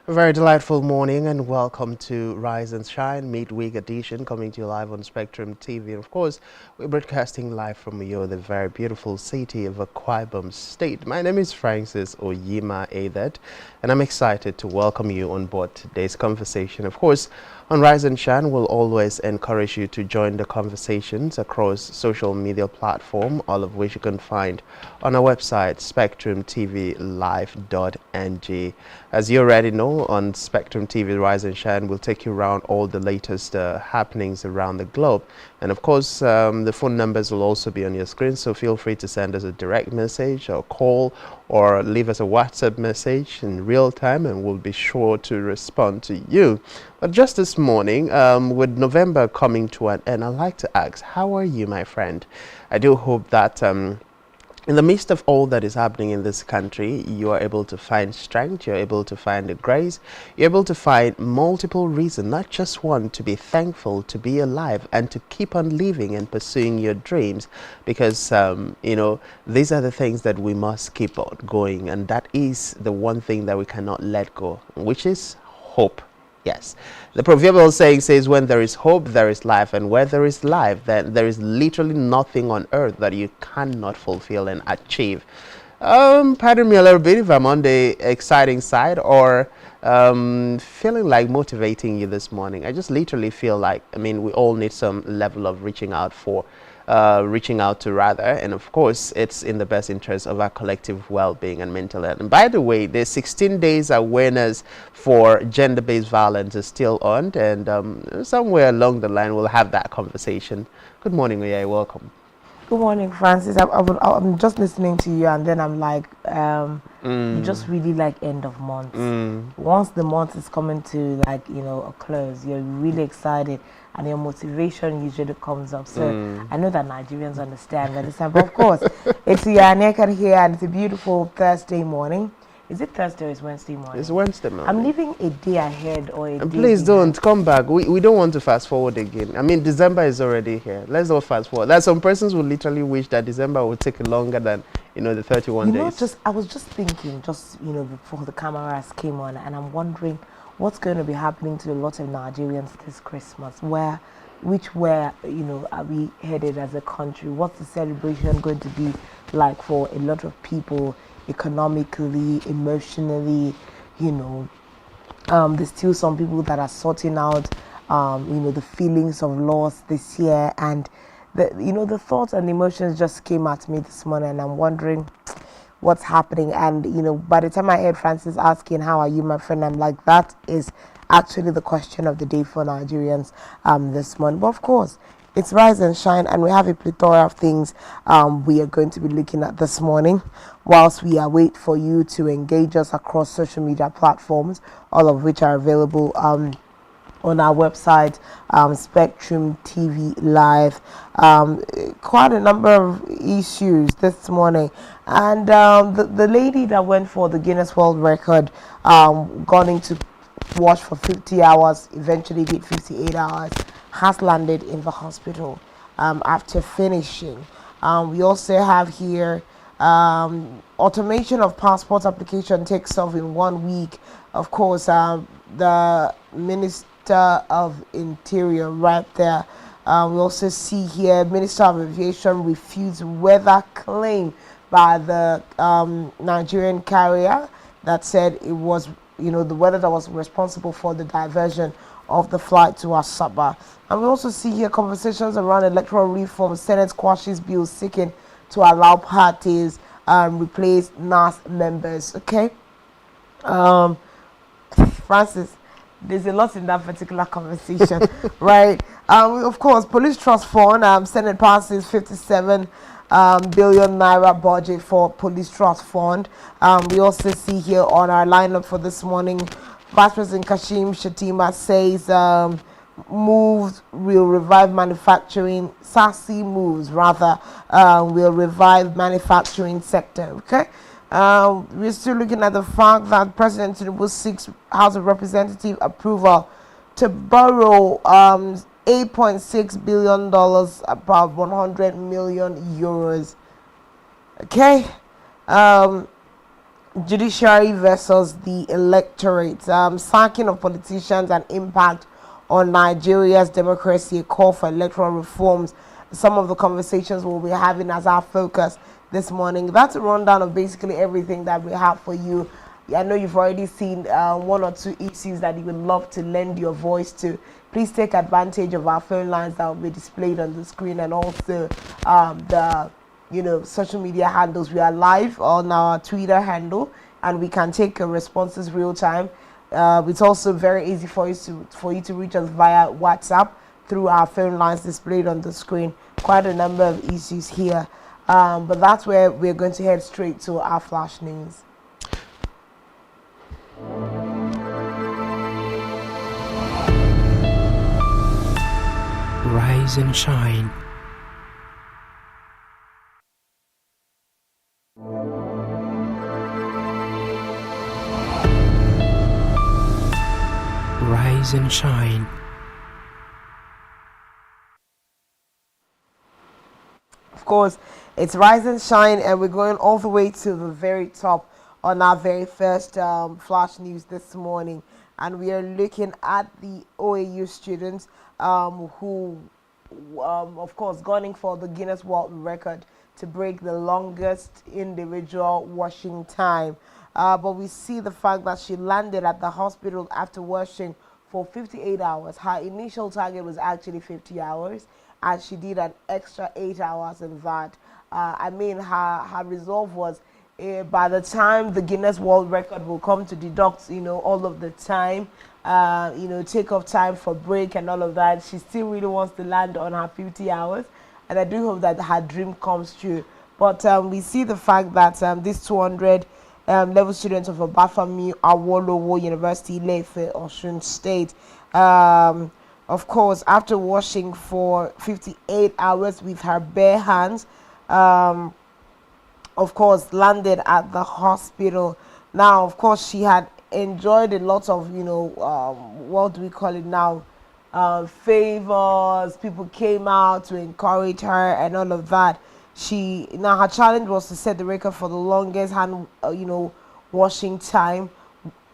A very delightful morning and welcome to Rise and Shine midweek edition coming to you live on Spectrum TV. And of course, we're broadcasting live from the very beautiful city of Akwa Ibom State. My name is Francis Oyima Adet and I'm excited to welcome you on board today's conversation. Of course, on Rise and Shine, we'll always encourage you to join the conversations across social media platform, all of which you can find on our website, SpectrumTVLive.ng. As you already know, on Spectrum TV Rise and Shine, we'll take you around all the latest happenings around the globe. And of course, the phone numbers will also be on your screen, so feel free to send us a direct message or call or leave us a WhatsApp message in real time, and we'll be sure to respond to you. But just this morning, with November coming to an end, I'd like to ask, how are you, my friend? I do hope that in the midst of all that is happening in this country, you are able to find strength, you're able to find the grace, you're able to find multiple reasons, not just one, to be thankful, to be alive, and to keep on living and pursuing your dreams. Because, these are the things that we must keep on going. And that is the one thing that we cannot let go, which is hope. Yes, the proverbial saying says, when there is hope, there is life. And where there is life, then there is literally nothing on earth that you cannot fulfill and achieve. Pardon me a little bit if I'm on the exciting side or feeling like motivating you this morning. I just literally feel like, we all need some level of reaching out to rather, and of course it's in the best interest of our collective well-being and mental health. And by the way, the 16 days awareness for gender-based violence is still on, and somewhere along the line we'll have that conversation. Good morning, Oya, welcome. Good morning, Francis. I'm just listening to you, and then I'm like, you just really like end of month. Once the month is coming to a close, you're really excited, and your motivation usually comes up. So I know that Nigerians understand that this time. But of course, it's Yaneka here, and it's a beautiful Thursday morning. Is it Thursday or is Wednesday morning? It's Wednesday morning. I'm living a day ahead or a day Please behind. don't come back. We don't want to fast forward again. December is already here. Let's not fast forward. There's some persons who literally wish that December would take longer than the 31 days. I was just thinking, before the cameras came on, and I'm wondering what's going to be happening to a lot of Nigerians this Christmas. Where are we headed as a country? What's the celebration going to be like for a lot of people? Economically, emotionally, there's still some people that are sorting out, the feelings of loss this year, and the thoughts and emotions just came at me this morning, and I'm wondering what's happening. And by the time I heard Francis asking, "How are you, my friend?" I'm like, that is actually the question of the day for Nigerians this morning. But of course, it's Rise and Shine, and we have a plethora of things we are going to be looking at this morning whilst we await for you to engage us across social media platforms, all of which are available on our website, Spectrum TV Live. Quite a number of issues this morning. And the lady that went for the Guinness World Record, gone into watch for 50 hours, eventually did 58 hours, has landed in the hospital after finishing. We also have here automation of passport application takes off in 1 week. Of course, the Minister of Interior right there. We also see here Minister of Aviation refutes weather claim by the Nigerian carrier that said it was the weather that was responsible for the diversion of the flight to Asaba. And we also see here conversations around electoral reform. Senate squashes bill seeking to allow parties replace NAS members. Okay, Francis, there's a lot in that particular conversation, right? Of course, Police Trust Fund. Senate passes 57 billion naira budget for Police Trust Fund. We also see here on our lineup for this morning, Vice President Kashim Shettima says moves will revive manufacturing. SASI moves rather will revive manufacturing sector. Okay, we're still looking at the fact that President Tinubu seeks House of Representative approval to borrow $8.6 billion, about 100 million euros. Okay, Judiciary versus the electorate, sacking of politicians and impact on Nigeria's democracy, a call for electoral reforms. Some of the conversations we'll be having as our focus this morning. That's a rundown of basically everything that we have for you. I know you've already seen one or two issues that you would love to lend your voice to. Please take advantage of our phone lines that will be displayed on the screen, and also the social media handles. We are live on our Twitter handle, and we can take responses real time. It's also very easy for you to reach us via WhatsApp through our phone lines displayed on the screen. Quite a number of issues here, but that's where we're going to head straight to our flash news. Rise and shine. Rise and shine. Of course, it's Rise and Shine, and we're going all the way to the very top on our very first flash news this morning. And we are looking at the OAU students who, of course, gunning for the Guinness World Record to break the longest individual washing time. But we see the fact that she landed at the hospital after washing for 58 hours. Her initial target was actually 50 hours, and she did an extra 8 hours in that. Her resolve was, by the time the Guinness World Record will come to deduct, all of the time, take off time for break and all of that, she still really wants to land on her 50 hours. And I do hope that her dream comes true. But we see the fact that these 200 level students of Obafemi Awolowo University, Ile-Ife, Osun State, of course, after washing for 58 hours with her bare hands, of course, landed at the hospital. Now, of course, she had enjoyed a lot of, what do we call it now? Favors. People came out to encourage her and all of that. Her challenge was to set the record for the longest hand, washing time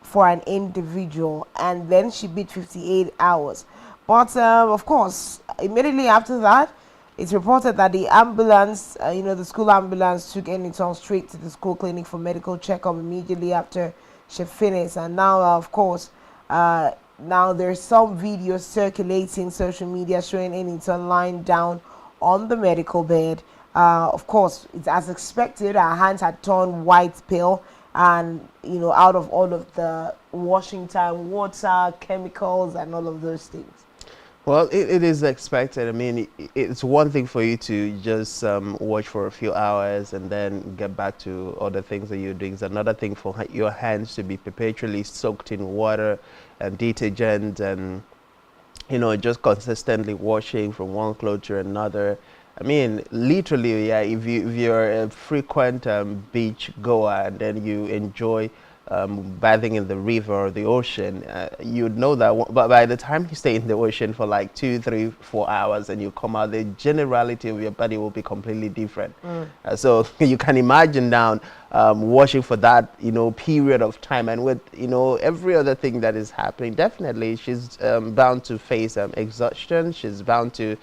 for an individual, and then she beat 58 hours. But of course, immediately after that, it's reported that the ambulance, the school ambulance, took Eniton straight to the school clinic for medical checkup immediately after she finished. And now, of course, now there's some videos circulating social media showing Eniton lying down on the medical bed. Of course, it's as expected. Her hands had turned white pale, and out of all of the washing time, water, chemicals, and all of those things. Well, it is expected. I mean, it's one thing for you to just watch for a few hours and then get back to other things that you're doing. It's another thing for your hands to be perpetually soaked in water and detergent, and just consistently washing from one clothes to another. I mean, literally, yeah, if you're a frequent beach goer and then you enjoy bathing in the river or the ocean, you'd know that. But by the time you stay in the ocean for like 2, 3, 4 hours and you come out, the generality of your body will be completely different. So you can imagine now washing for that period of time, and with every other thing that is happening, definitely she's bound to face exhaustion. She's bound to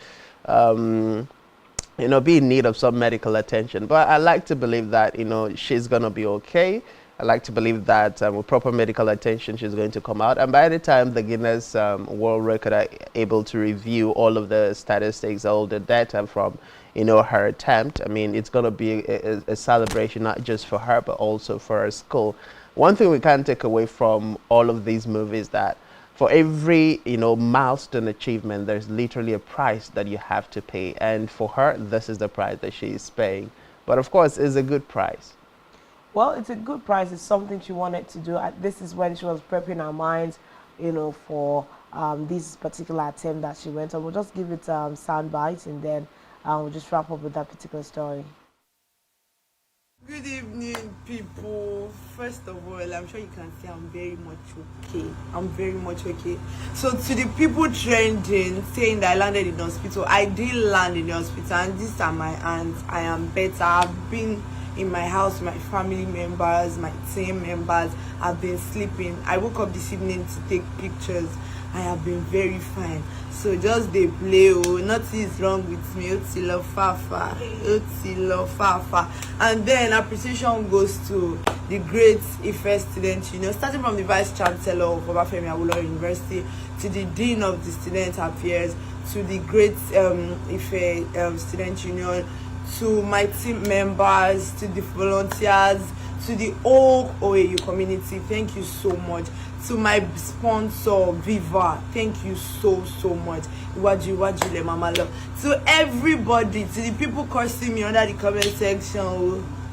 be in need of some medical attention. But I like to believe that she's gonna be okay. I like to believe that with proper medical attention, she's going to come out. And by the time the Guinness World Record are able to review all of the statistics, all the data from, her attempt, I mean, it's going to be a celebration, not just for her, but also for her school. One thing we can't take away from all of these movies that for every, milestone achievement, there's literally a price that you have to pay. And for her, this is the price that she is paying. But of course, it's a good price. Well, it's a good price. It's something she wanted to do. This is when she was prepping her mind, for this particular attempt that she went on. We'll just give it sound bites, and then we'll just wrap up with that particular story. Good evening, people. First of all, I'm sure you can see I'm very much okay. I'm very much okay. So to the people trending, saying that I landed in the hospital, I did land in the hospital, and these are my hands. I am better. I've been in my house, my family members, my team members. I've been sleeping. I woke up this evening to take pictures. I have been very fine. So just dey play, nothing is wrong with me. Otilo Fafa, Otilo Fafa. And then appreciation goes to the great Ife student union, starting from the vice chancellor of Obafemi Awolowo University to the dean of the student affairs, to the great Ife student union, to my team members, to the volunteers, to the whole OAU community. Thank you so much. To my sponsor Viva, thank you so much. Iwaju Mama Love. To everybody, to the people cursing me under the comment section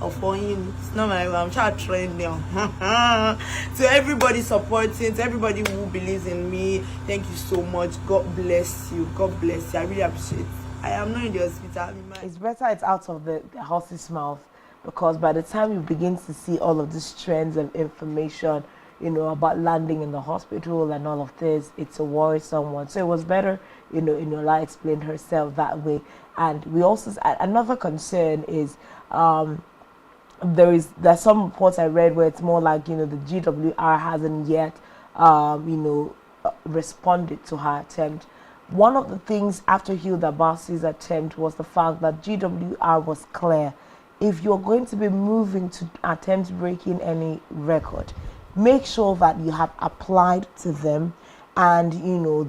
of it's not my way, I'm trying to trend now. To everybody supporting, to everybody who believes in me, thank you so much. God bless you. God bless you. I really appreciate it. I am not in the hospital. It's better it's out of the horse's mouth, because by the time you begin to see all of these trends of information, about landing in the hospital and all of this, it's a worrisome one. So it was better, Inola explained herself that way. And we also, another concern is, there's some reports I read where it's more like, the GWR hasn't yet, responded to her attempt. One of the things after Hilda Bassi's attempt was the fact that GWR was clear. If you're going to be moving to attempt breaking any record, make sure that you have applied to them and,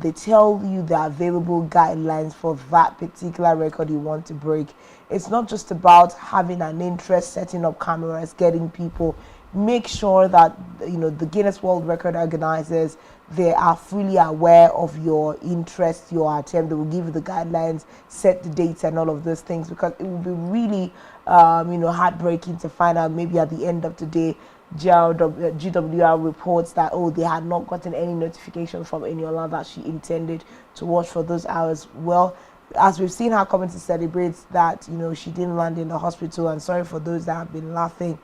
they tell you the available guidelines for that particular record you want to break. It's not just about having an interest, setting up cameras, getting people. Make sure that, the Guinness World Record organizers, they are fully aware of your interest, your attempt. They will give you the guidelines, set the dates and all of those things, because it will be really, heartbreaking to find out maybe at the end of the day, GWR reports that, they had not gotten any notification from Eniola that she intended to watch for those hours. Well, as we've seen her coming to celebrate that, she didn't land in the hospital, and sorry for those that have been laughing.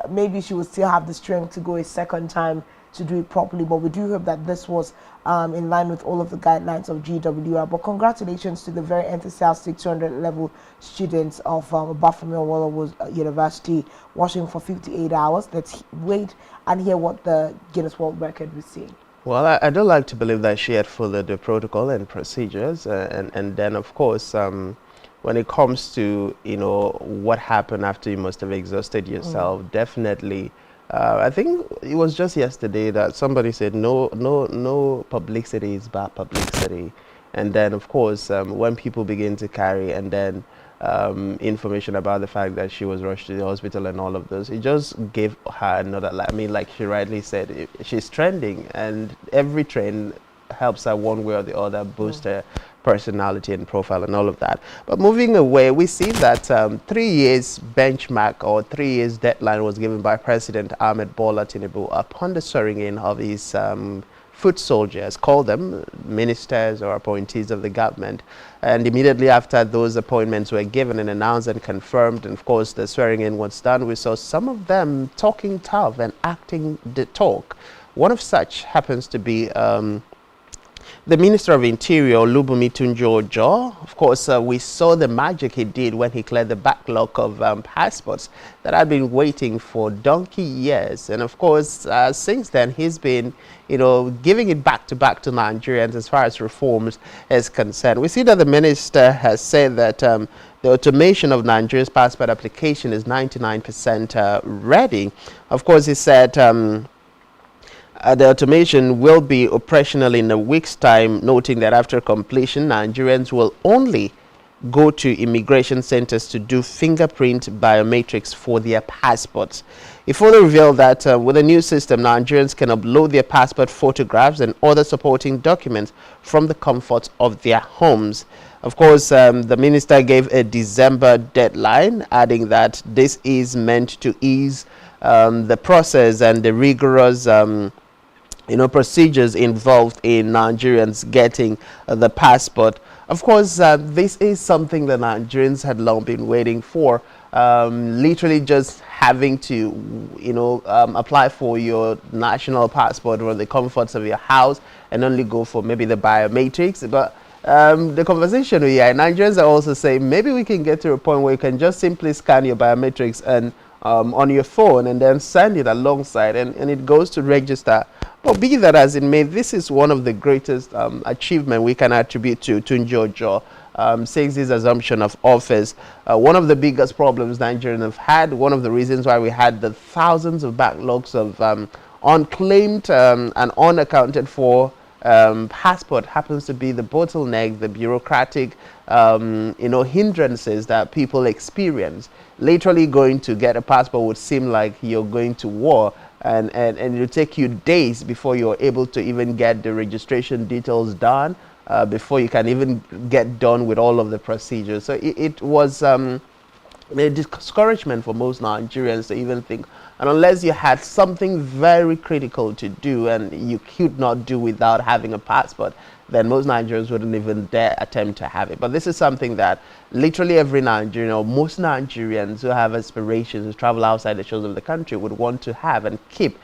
Maybe she will still have the strength to go a second time to do it properly, but we do hope that this was in line with all of the guidelines of GWR. But congratulations to the very enthusiastic 200 level students of Obafemi Awolowo University watching for 58 hours. Let's wait and hear what the Guinness World Record will say. Well, I do like to believe that she had followed the protocol and procedures, and then of course when it comes to what happened after you must have exhausted yourself, definitely. I think it was just yesterday that somebody said no publicity is bad publicity, and then of course when people begin to carry and then information about the fact that she was rushed to the hospital and all of this, it just gave her another, like she rightly said, she's trending, and every trend helps her one way or the other boost her personality and profile and all of that. But moving away, we see that 3 years benchmark or 3 years deadline was given by President Ahmed Bola Tinubu upon the swearing in of his foot soldiers, call them ministers or appointees of the government. And immediately after those appointments were given and announced and confirmed, and of course the swearing in was done, we saw some of them talking tough and acting the talk. One of such happens to be the Minister of Interior, Lubumi Tunjo-Ojo. Of course, we saw the magic he did when he cleared the backlog of passports that had been waiting for donkey years. And of course, since then, he's been, giving it back to Nigerians as far as reforms is concerned. We see that the minister has said that the automation of Nigeria's passport application is 99% ready. Of course, he said the automation will be operational in a week's time, noting that after completion, Nigerians will only go to immigration centers to do fingerprint biometrics for their passports. He further revealed that with the new system, Nigerians can upload their passport photographs and other supporting documents from the comfort of their homes. Of course, the minister gave a December deadline, adding that this is meant to ease the process and the rigorous procedures involved in Nigerians getting the passport. Of course, this is something that Nigerians had long been waiting for. Literally just having to, apply for your national passport from the comforts of your house and only go for maybe the biometrics. But the conversation we are, Nigerians are also saying maybe we can get to a point where you can just simply scan your biometrics and on your phone and then send it alongside, and it goes to register. But be that as it may, this is one of the greatest achievement we can attribute to Tunjojo. Says his assumption of office. One of the biggest problems Nigerians have had, one of the reasons why we had the thousands of backlogs of unclaimed and unaccounted for passport, happens to be the bottleneck, the bureaucratic hindrances that people experience. Literally going to get a passport would seem like you're going to war, and it'll take you days before you're able to even get the registration details done, before you can even get done with all of the procedures. So it was a discouragement for most Nigerians to even think, and unless you had something very critical to do and you could not do without having a passport, then most Nigerians wouldn't even dare attempt to have it. But this is something that literally every Nigerian, or most Nigerians who have aspirations to travel outside the shores of the country, would want to have and keep.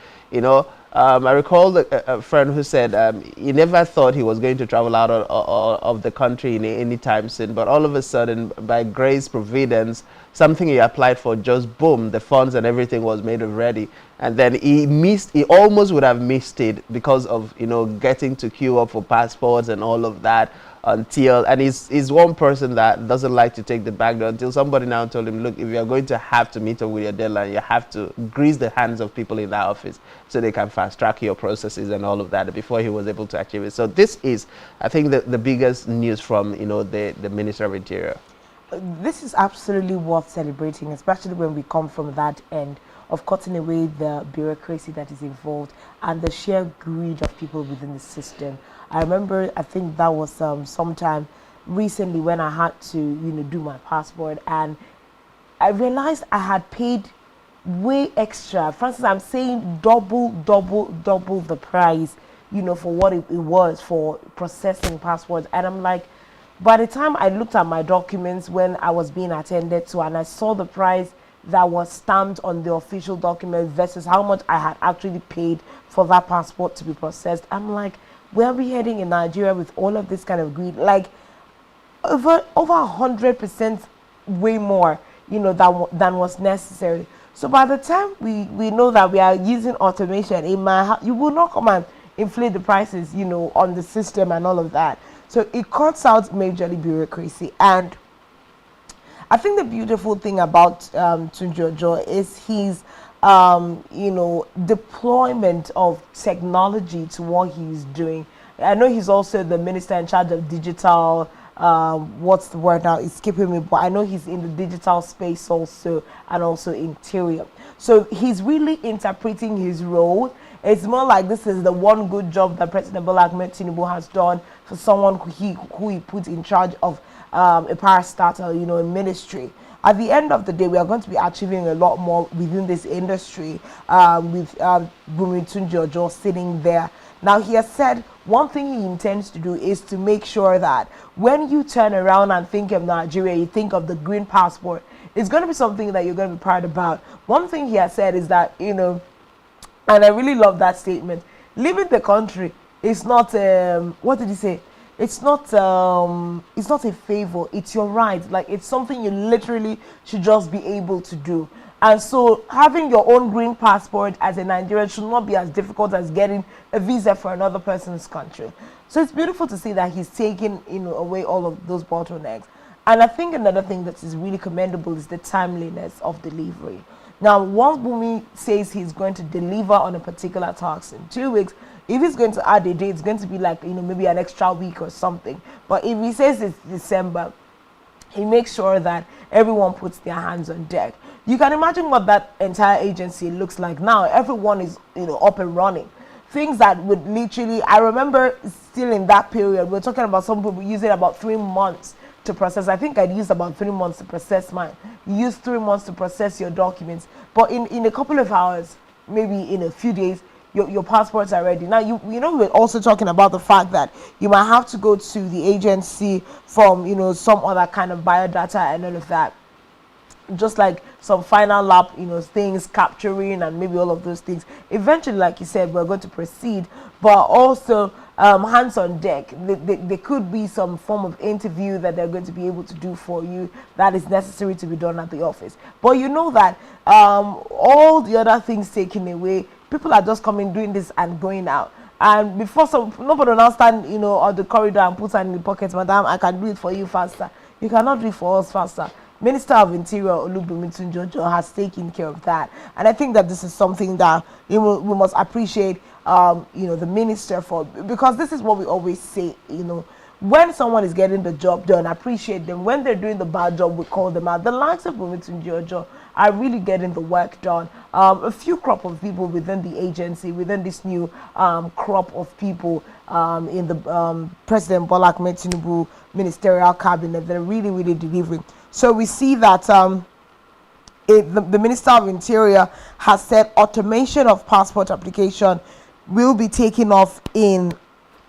I recall a friend who said he never thought he was going to travel out of the country any time soon, but all of a sudden, by grace, providence, something he applied for, just boom, the funds and everything was made ready. And then he almost would have missed it because of, getting to queue up for passports and all of that, and he's one person that doesn't like to take the back door, until somebody now told him, look, if you're going to have to meet up with your deadline, you have to grease the hands of people in that office so they can fast track your processes and all of that, before he was able to achieve it. So this is, I think, the biggest news from the Minister of Interior. This is absolutely worth celebrating, especially when we come from that end of cutting away the bureaucracy that is involved and the sheer greed of people within the system. I remember, I think that was sometime recently when I had to, do my passport, and I realized I had paid way extra. For instance, I'm saying double the price, for what it was for processing passports. And I'm like, by the time I looked at my documents when I was being attended to, and I saw the price that was stamped on the official document versus how much I had actually paid for that passport to be processed, I'm like, where are we heading in Nigeria with all of this kind of greed? Like over 100% way more, than was necessary. So by the time we know that we are using automation, you will not come and inflate the prices, on the system and all of that. So it cuts out majorly bureaucracy. And I think the beautiful thing about Tunjojo is his deployment of technology to what he's doing. I know he's also the minister in charge of digital, what's the word now, it's skipping me, but I know he's in the digital space also, and also interior. So he's really interpreting his role. It's more like this is the one good job that President Bola Ahmed Tinubu has done for someone who he put in charge of a parastatal, a ministry. At the end of the day, we are going to be achieving a lot more within this industry, with Bumi Tunjojo sitting there. Now, he has said one thing he intends to do is to make sure that when you turn around and think of Nigeria, you think of the green passport. It's going to be something that you're going to be proud about. One thing he has said is that, and I really love that statement, leaving the country is not, what did he say? It's not a favor, it's your right. Like, it's something you literally should just be able to do. And so having your own green passport as a Nigerian should not be as difficult as getting a visa for another person's country. So it's beautiful to see that he's taking away all of those bottlenecks. And I think another thing that is really commendable is the timeliness of delivery. Now, once Bumi says he's going to deliver on a particular task in 2 weeks, if he's going to add a day, it's going to be like, maybe an extra week or something. But if he says it's December, he makes sure that everyone puts their hands on deck. You can imagine what that entire agency looks like now. Everyone is, up and running. Things that would literally, I remember still in that period, we're talking about some people using about 3 months to process. I think I'd used about 3 months to process mine. You use 3 months to process your documents. But in a couple of hours, maybe in a few days, your passports are ready. Now, we're also talking about the fact that you might have to go to the agency from, some other kind of biodata and all of that. just like some final lap, things capturing and maybe all of those things. Eventually, like you said, we're going to proceed, but also hands on deck. There could be some form of interview that they're going to be able to do for you that is necessary to be done at the office. But you know that all the other things taken away, people are just coming, doing this and going out. And before nobody will now stand, on the corridor and put hand in the pocket, madam, I can do it for you faster. You cannot do it for us faster. Minister of Interior Olubunmi Tunjojo has taken care of that, and I think that this is something that we must appreciate. The minister for, because this is what we always say. When someone is getting the job done, appreciate them. When they're doing the bad job, we call them out. The likes of Bumi Tunjojo are really getting the work done. A few crop of people within the agency, within this new crop of people in the President Bola Ahmed Tinubu ministerial cabinet, they're really, really delivering. So we see that the Minister of Interior has said automation of passport application will be taken off in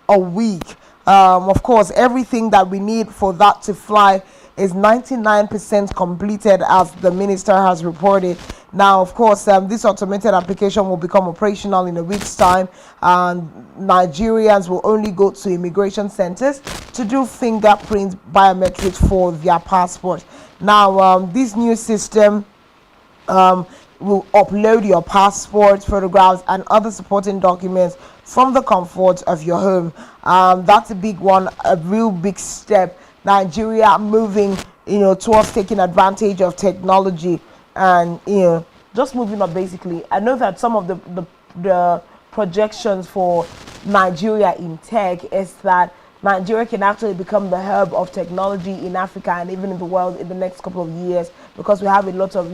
a week. Of course, everything that we need for that to fly is 99% completed, as the minister has reported. Now, of course, this automated application will become operational in a week's time, and Nigerians will only go to immigration centers to do fingerprint biometrics for their passport. Now, this new system will upload your passport, photographs, and other supporting documents from the comfort of your home. That's a big one, a real big step. Nigeria moving, towards taking advantage of technology and, just moving up basically. I know that some of the projections for Nigeria in tech is that Nigeria can actually become the hub of technology in Africa and even in the world in the next couple of years, because we have a lot of,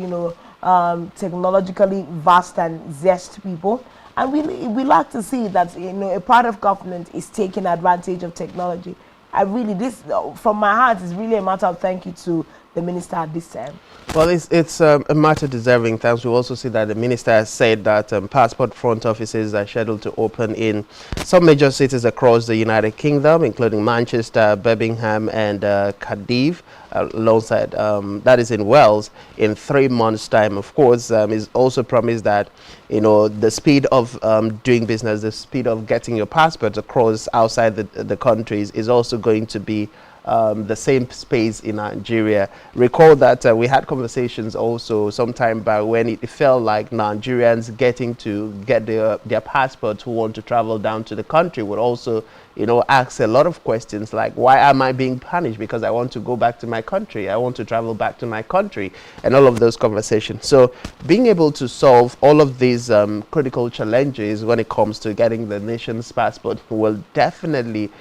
technologically vast and zest people. And we like to see that, a part of government is taking advantage of technology. This, from my heart, is really a matter of thank you to the minister at this time. Well, it's a matter deserving thanks. We also see that the minister has said that passport front offices are scheduled to open in some major cities across the United Kingdom, including Manchester, Birmingham, and Cardiff, alongside that is in Wales, in 3 months' time. Of course, is also promised that the speed of doing business, the speed of getting your passport across outside the countries is also going to be the same space in Nigeria. Recall that we had conversations also sometime back when it felt like Nigerians getting to get their passports who want to travel down to the country would also ask a lot of questions like, why am I being punished because I want to go back to my country, I want to travel back to my country, and all of those conversations. So being able to solve all of these critical challenges when it comes to getting the nation's passport will definitely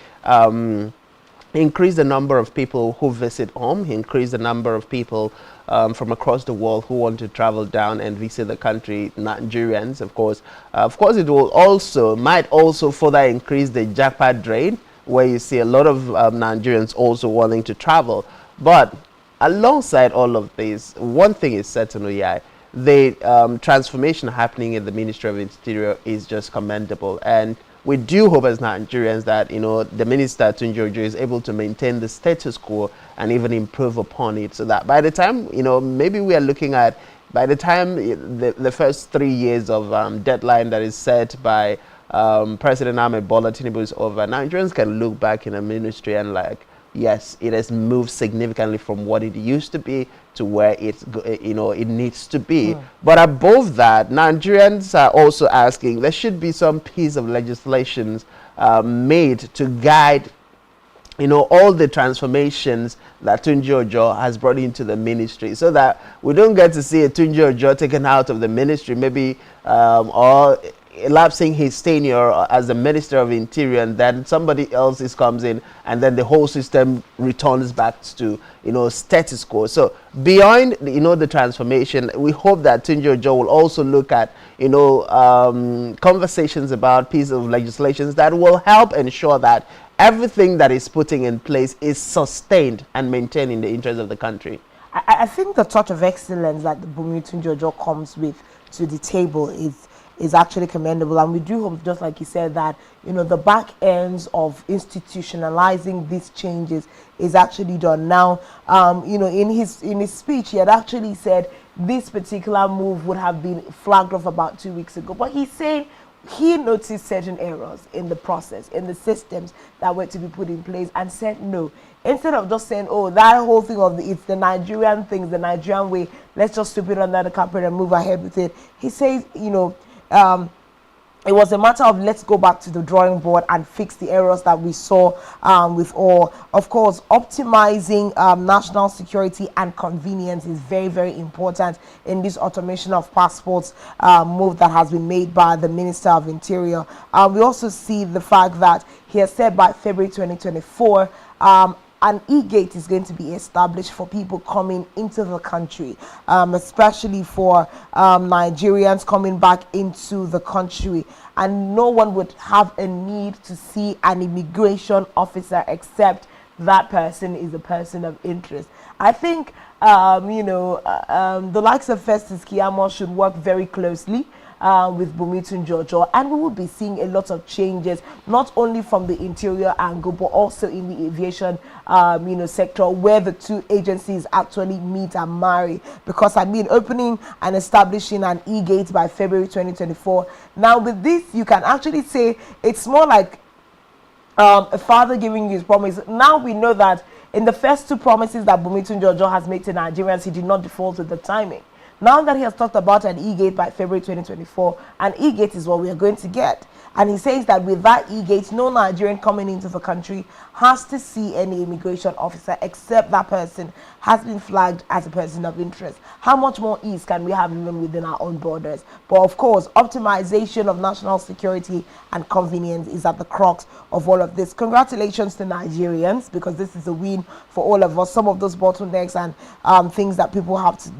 increase the number of people who visit home, increase the number of people from across the world who want to travel down and visit the country, Nigerians, of course. It will might also further increase the jackpot drain, where you see a lot of Nigerians also wanting to travel. But alongside all of this, one thing is certain, the transformation happening in the Ministry of Interior is just commendable. And we do hope as Nigerians that, the Minister Tunjojo is able to maintain the status quo and even improve upon it, so that by the time, maybe we are looking at, by the time the first 3 years of deadline that is set by President Ahmed Bola Tinubu is over, Nigerians can look back in a ministry and like, yes, it has moved significantly from what it used to be to where it needs to be. But above that, Nigerians are also asking there should be some piece of legislation made to guide all the transformations that Tunjojo has brought into the ministry, so that we don't get to see a Tunjojo taken out of the ministry, maybe or elapsing his tenure as the Minister of Interior, and then somebody else comes in, and then the whole system returns back to status quo. So beyond the transformation, we hope that Tunjojo will also look at conversations about pieces of legislation that will help ensure that everything that is putting in place is sustained and maintained in the interest of the country. I think the touch of excellence that the Bumi Tunjojo comes with to the table is is actually commendable, and we do hope, just like you said, that the back ends of institutionalizing these changes is actually done now. In his speech, he had actually said this particular move would have been flagged off about 2 weeks ago, but he's saying he noticed certain errors in the process, in the systems that were to be put in place, and said no. Instead of just saying, oh, that whole thing of it's the Nigerian thing, the Nigerian way, let's just sweep it under the carpet and move ahead with it. He says, it was a matter of let's go back to the drawing board and fix the errors that we saw with all. Of course, optimizing national security and convenience is very, very important in this automation of passports move that has been made by the Minister of Interior. We also see the fact that he has said by February 2024, an e-gate is going to be established for people coming into the country, especially for Nigerians coming back into the country. And no one would have a need to see an immigration officer except that person is a person of interest. I think, the likes of Festus Keyamo should work very closely with Bumitun Jojo, and we will be seeing a lot of changes, not only from the interior angle, but also in the aviation, sector, where the two agencies actually meet and marry. Because opening and establishing an e-gate by February 2024. Now, with this, you can actually say it's more like a father giving his promise. Now we know that in the first two promises that Bumitun Jojo has made to Nigerians, he did not default with the timing. Now that he has talked about an e-gate by February 2024, an e-gate is what we are going to get. And he says that with that e-gate, no Nigerian coming into the country has to see any immigration officer except that person has been flagged as a person of interest. How much more ease can we have even within our own borders? But of course, optimization of national security and convenience is at the crux of all of this. Congratulations to Nigerians, because this is a win for all of us. Some of those bottlenecks and things that people have to,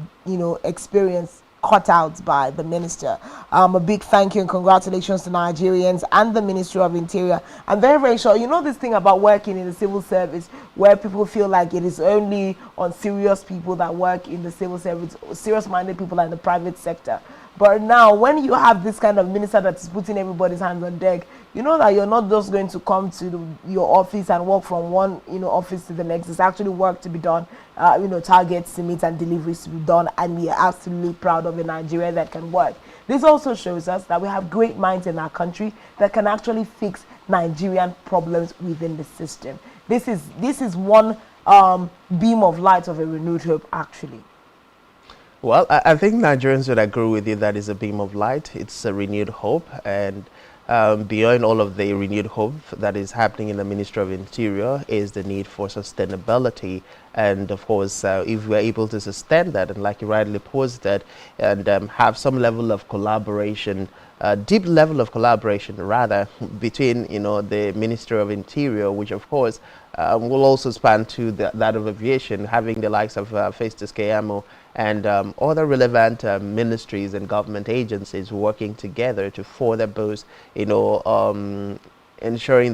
experience cut out by the minister. A big thank you and congratulations to Nigerians and the Ministry of Interior. I'm very, very sure this thing about working in the civil service, where people feel like it is only on serious people that work in the civil service, serious-minded people in the private sector. But now, when you have this kind of minister that is putting everybody's hands on deck, you know that you're not just going to come to your office and walk from one office to the next. There's actually work to be done, targets to meet and deliveries to be done, and we are absolutely proud of a Nigeria that can work. This also shows us that we have great minds in our country that can actually fix Nigerian problems within the system. This is one beam of light of a renewed hope, actually. Well, I think Nigerians would agree with you that is a beam of light. It's a renewed hope, and beyond all of the renewed hope that is happening in the Ministry of Interior is the need for sustainability. And of course, if we're able to sustain that, and like you rightly posted, and have some level of collaboration, deep level of collaboration rather, between the Ministry of Interior, which of course will also span to that of aviation, having the likes of Festus Keyamo and other relevant ministries and government agencies working together to further boost, ensuring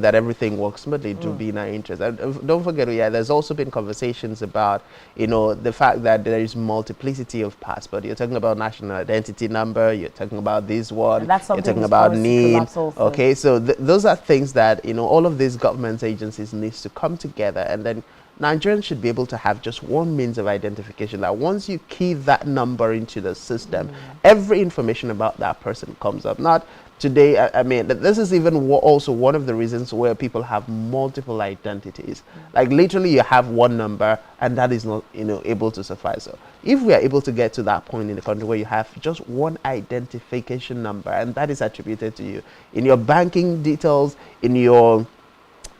that everything works smoothly to be in our interest. And don't forget, there's also been conversations about, the fact that there is multiplicity of passport. You're talking about national identity number, you're talking about this one, you're talking about NIN. Okay, so those are things that, all of these government agencies needs to come together, and then Nigerians should be able to have just one means of identification, that once you key that number into the system, every information about that person comes up. Not today, this is even also one of the reasons where people have multiple identities. Like literally you have one number and that is not, able to suffice. So if we are able to get to that point in the country where you have just one identification number and that is attributed to you, in your banking details, in your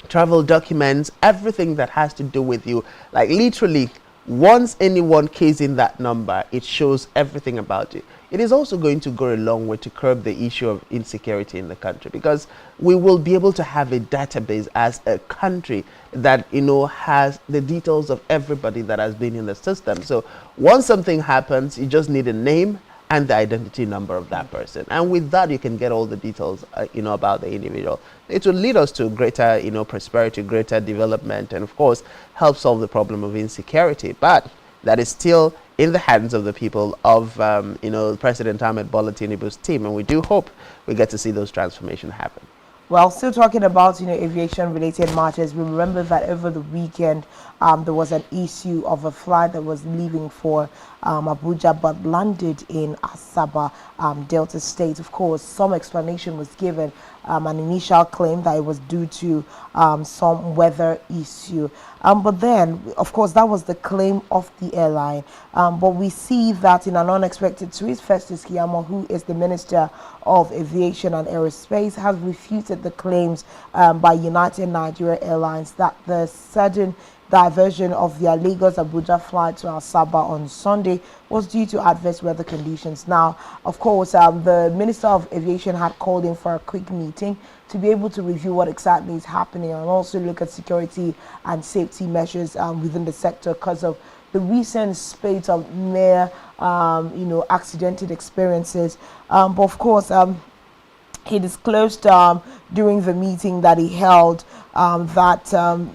travel documents, everything that has to do with you, like literally once anyone keys in that number, it shows everything about you. It is also going to go a long way to curb the issue of insecurity in the country, because we will be able to have a database as a country that has the details of everybody that has been in the system. So once something happens, you just need a name and the identity number of that person, and with that you can get all the details about the individual. It will lead us to greater prosperity, greater development, and of course help solve the problem of insecurity. But that is still in the hands of the people of, President Ahmed Bola Tinubu's team. And we do hope we get to see those transformations happen. Well, still talking about aviation-related matters. We remember that over the weekend there was an issue of a flight that was leaving for Abuja but landed in Asaba, Delta State. Of course, some explanation was given. An initial claim that it was due to some weather issue. But then, of course, that was the claim of the airline. But we see that in an unexpected twist, Festus Keyamo, who is the Minister of Aviation and Aerospace, has refuted the claims by United Nigeria Airlines that the sudden diversion of their Lagos-Abuja flight to Asaba on Sunday was due to adverse weather conditions. Now, of course, the Minister of Aviation had called in for a quick meeting to be able to review what exactly is happening and also look at security and safety measures within the sector because of the recent spate of mere, accidental experiences. But of course, he disclosed during the meeting that he held that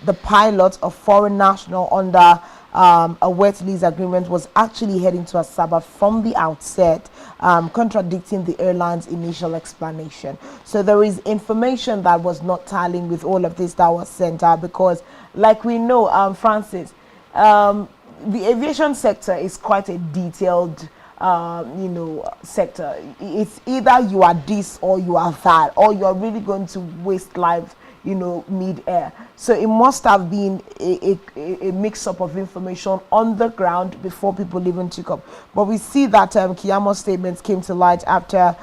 the pilot, a foreign national under a wet lease agreement, was actually heading to Asaba from the outset, contradicting the airline's initial explanation. So there is information that was not tallying with all of this that was sent out because, like we know, Francis, the aviation sector is quite a detailed sector. It's either you are this or you are that, or you're really going to waste lives mid-air. So it must have been a mix-up of information on the ground before people even took up. But we see that Kiyamo's statements came to light after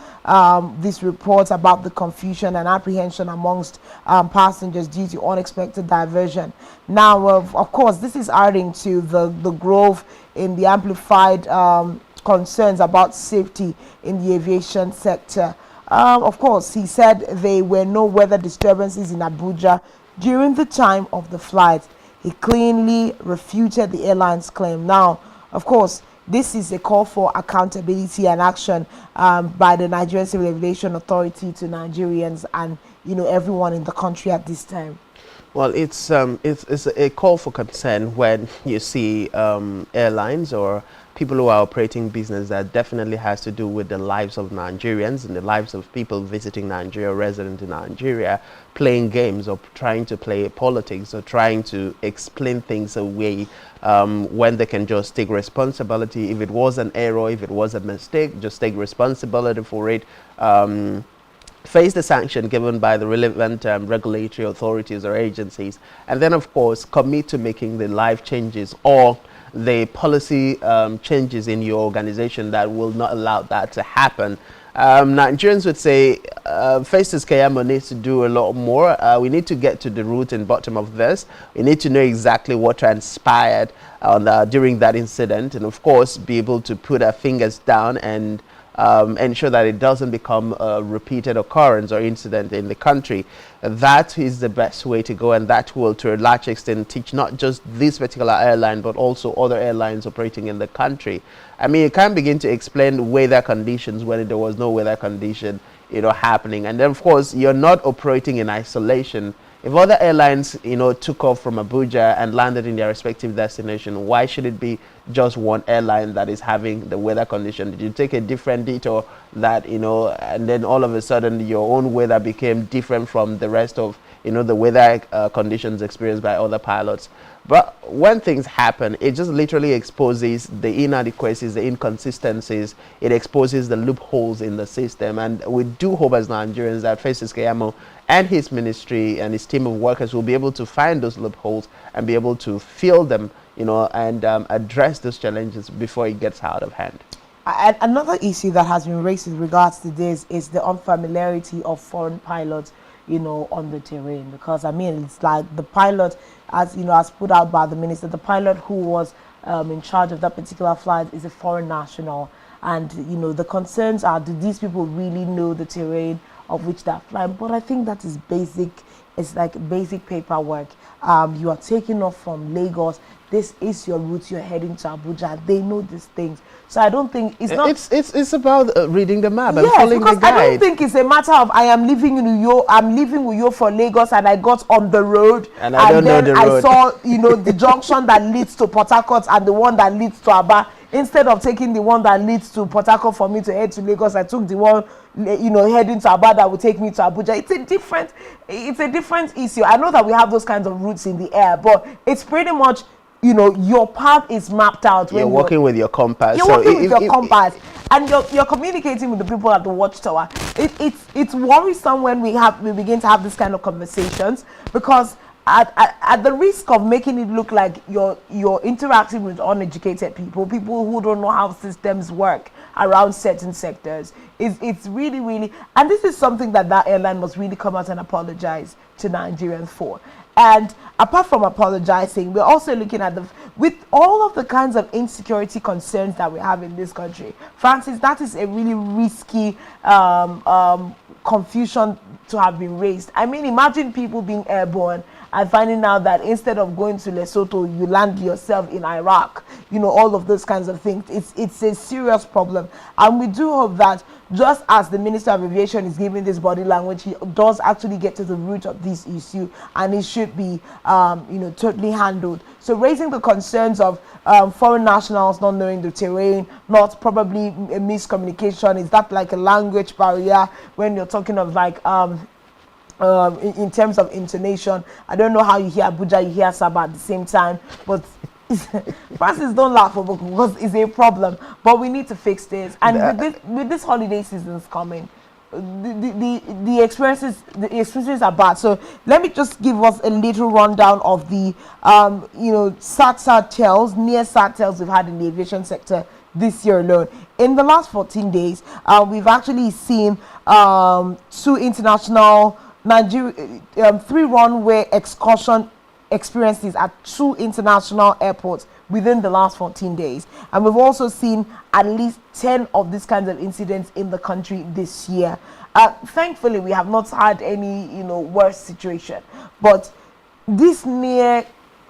this report about the confusion and apprehension amongst passengers due to unexpected diversion. Now, of course, this is adding to the growth in the amplified concerns about safety in the aviation sector. Of course, he said there were no weather disturbances in Abuja during the time of the flight. He cleanly refuted the airline's claim. Now, of course, this is a call for accountability and action by the Nigerian Civil Aviation Authority to Nigerians and everyone in the country at this time. Well, it's a call for concern when you see airlines or people who are operating business that definitely has to do with the lives of Nigerians and the lives of people visiting Nigeria, resident in Nigeria, playing games or trying to play politics or trying to explain things away when they can just take responsibility. If it was an error, if it was a mistake, just take responsibility for it. Face the sanction given by the relevant regulatory authorities or agencies, and then of course commit to making the life changes or the policy changes in your organization that will not allow that to happen. Nigerians would say Festus Keyamo needs to do a lot more. We need to get to the root and bottom of this. We need to know exactly what transpired during that incident, and of course be able to put our fingers down and ensure that it doesn't become a repeated occurrence or incident in the country. That is the best way to go, and that will to a large extent teach not just this particular airline but also other airlines operating in the country. I mean, you can't begin to explain weather conditions when there was no weather condition happening, and then of course you're not operating in isolation. If other airlines, took off from Abuja and landed in their respective destination, why should it be just one airline that is having the weather condition? Did you take a different detour that, and then all of a sudden your own weather became different from the rest of, the weather conditions experienced by other pilots? But when things happen, it just literally exposes the inadequacies, the inconsistencies. It exposes the loopholes in the system. And we do hope as Nigerians that Festus Keyamo and his ministry and his team of workers will be able to find those loopholes and be able to fill them, and address those challenges before it gets out of hand. Another issue that has been raised with regards to this is the unfamiliarity of foreign pilots on the terrain, because I mean it's like the pilot, as put out by the minister, the pilot who was in charge of that particular flight is a foreign national, and the concerns are, do these people really know the terrain of which they're flying? But I think that is basic. It's like basic paperwork. You are taking off from Lagos. this is your route, you're heading to Abuja. They know these things. So I don't think it's not. It's about reading the map and Yes, following the because guide. I don't think it's a matter of I am leaving Uyo, I'm leaving Uyo for Lagos, and I got on the road, And I don't know the I road. saw, the junction that leads to Port Harcourt and the one that leads to Aba. Instead of taking the one that leads to Port Harcourt for me to head to Lagos, I took the one, heading to Aba that would take me to Abuja. It's a different issue. I know that we have those kinds of routes in the air, but it's pretty much, your path is mapped out. You're working with your compass. You're working with your compass, and you're communicating with the people at the watchtower. It's worrisome when we begin to have this kind of conversations, because at the risk of making it look like you're interacting with uneducated people who don't know how systems work around certain sectors. It's really, really, and this is something that airline must really come out and apologize to Nigerians for. And apart from apologizing, we're also looking at with all of the kinds of insecurity concerns that we have in this country. Francis, that is a really risky confusion to have been raised. I mean, imagine people being airborne and finding out that instead of going to Lesotho, you land yourself in Iraq. All of those kinds of things. It's a serious problem. And we do hope that just as the Minister of Aviation is giving this body language, he does actually get to the root of this issue, and it should be, totally handled. So raising the concerns of foreign nationals not knowing the terrain, not probably a miscommunication. Is that like a language barrier when you're talking of like, in terms of intonation? I don't know how you hear Abuja, you hear Sabah at the same time, but Francis, don't laugh over because it's a problem. But we need to fix this. And with this holiday season's coming, the experiences are bad. So let me just give us a little rundown of the sad tales, near sad tales we've had in the aviation sector this year alone. In the last 14 days, we've actually seen 2 international Nigeria, 3 runway excursion experiences at 2 international airports within the last 14 days. And we've also seen at least 10 of these kinds of incidents in the country this year. Thankfully, we have not had any, worse situation. But this near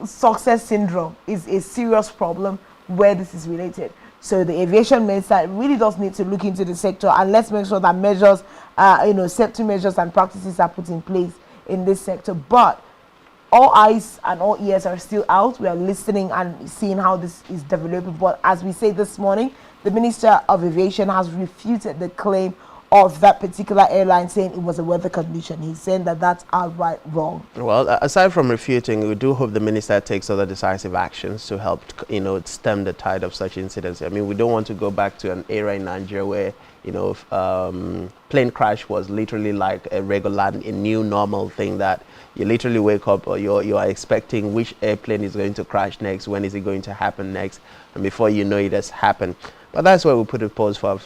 success syndrome is a serious problem where this is related. So the aviation minister really does need to look into the sector, and let's make sure that measures, safety measures and practices are put in place in this sector. But all eyes and all ears are still out. We are listening and seeing how this is developing. But as we say this morning, the Minister of Aviation has refuted the claim of that particular airline, saying it was a weather condition. He's saying that that's outright wrong. Well, aside from refuting, we do hope the minister takes other decisive actions to help, stem the tide of such incidents. I mean, we don't want to go back to an era in Nigeria where, plane crash was literally like a regular, a new normal thing that you literally wake up or you are expecting which airplane is going to crash next, when is it going to happen next, and before you know it has happened. But that's where we put a pause for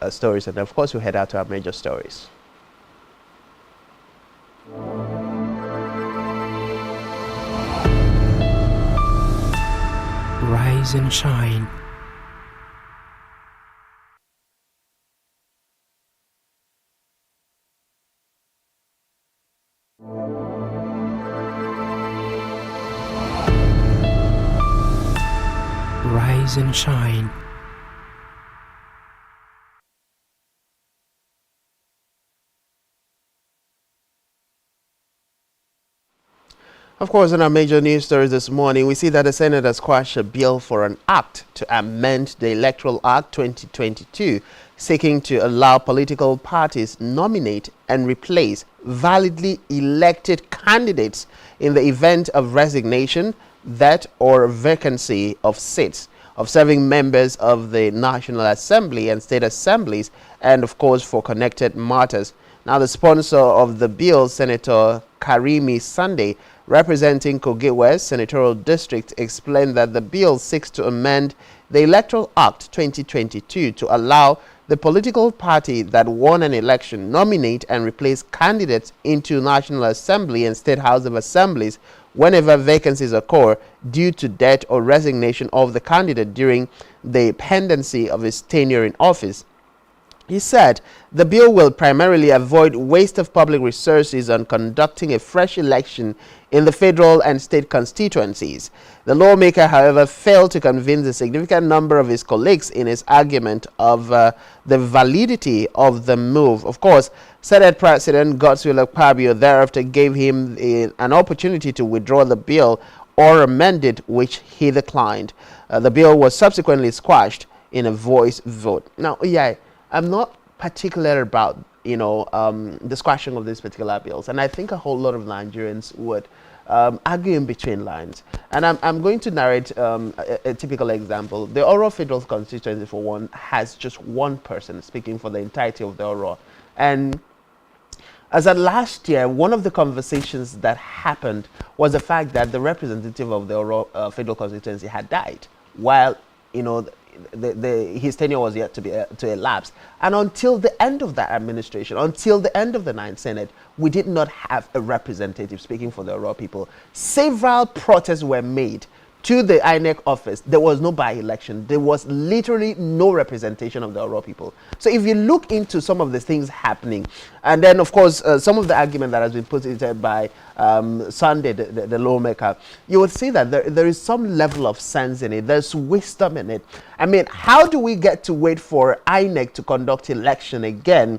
stories, and of course we head out to our major stories. Rise and shine. Rise and shine. Of course, in our major news stories this morning, we see that the Senate has quashed a bill for an act to amend the Electoral Act 2022, seeking to allow political parties nominate and replace validly elected candidates in the event of resignation, death, or vacancy of seats of serving members of the National Assembly and state assemblies, and of course for connected matters. Now, the sponsor of the bill, Senator Karimi Sunday, representing Kogi West Senatorial District, explained that the bill seeks to amend the Electoral Act 2022 to allow the political party that won an election nominate and replace candidates into National Assembly and State House of Assemblies whenever vacancies occur due to death or resignation of the candidate during the pendency of his tenure in office. He said the bill will primarily avoid waste of public resources on conducting a fresh election in the federal and state constituencies. The lawmaker, however, failed to convince a significant number of his colleagues in his argument of the validity of the move. Of course, Senate President Godswill Akpabio thereafter gave him an opportunity to withdraw the bill or amend it, which he declined. The bill was subsequently squashed in a voice vote. Now, yeah, I'm not particular about, the squashing of these particular bills, and I think a whole lot of Nigerians would argue in between lines. And I'm going to narrate a typical example. The Oro Federal Constituency, for one, has just one person speaking for the entirety of the Oro. And as at last year, one of the conversations that happened was the fact that the representative of the Oro Federal Constituency had died, while, his tenure was yet to elapse. And until the end of that administration, until the end of the Ninth Senate, we did not have a representative speaking for the Oro people. Several protests were made to the INEC office. There was no by-election. There was literally no representation of the Oro people. So if you look into some of the things happening, and then of course some of the argument that has been put into by Sunday, the lawmaker, you will see that there is some level of sense in it. There's wisdom in it. I mean, how do we get to wait for INEC to conduct election again,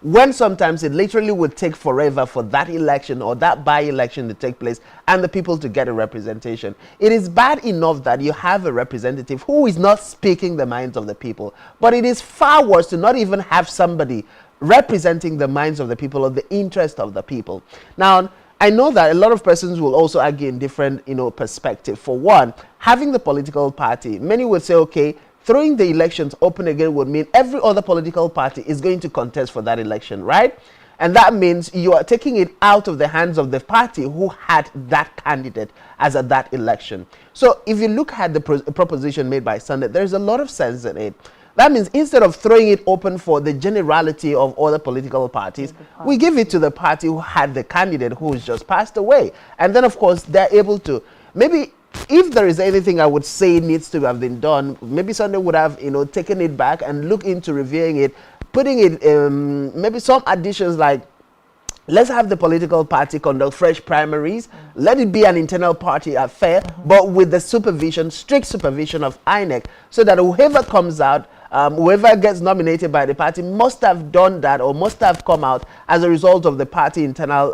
when sometimes it literally would take forever for that election or that by-election to take place and the people to get a representation? It is bad enough that you have a representative who is not speaking the minds of the people, but it is far worse to not even have somebody representing the minds of the people or the interest of the people. Now, I know that a lot of persons will also argue in different, perspective. For one, having the political party, many would say, okay, throwing the elections open again would mean every other political party is going to contest for that election, right? And that means you are taking it out of the hands of the party who had that candidate as at that election. So if you look at the proposition made by Sunday, there's a lot of sense in it. That means instead of throwing it open for the generality of other political parties, we give it to the party who had the candidate who's just passed away. And then, of course, they're able to maybe, if there is anything I would say needs to have been done, maybe Sunday would have, taken it back and look into reviewing it, putting it, maybe some additions like, let's have the political party conduct fresh primaries. Let it be an internal party affair, but with the supervision, strict supervision of INEC, so that whoever comes out, whoever gets nominated by the party must have done that or must have come out as a result of the party internal,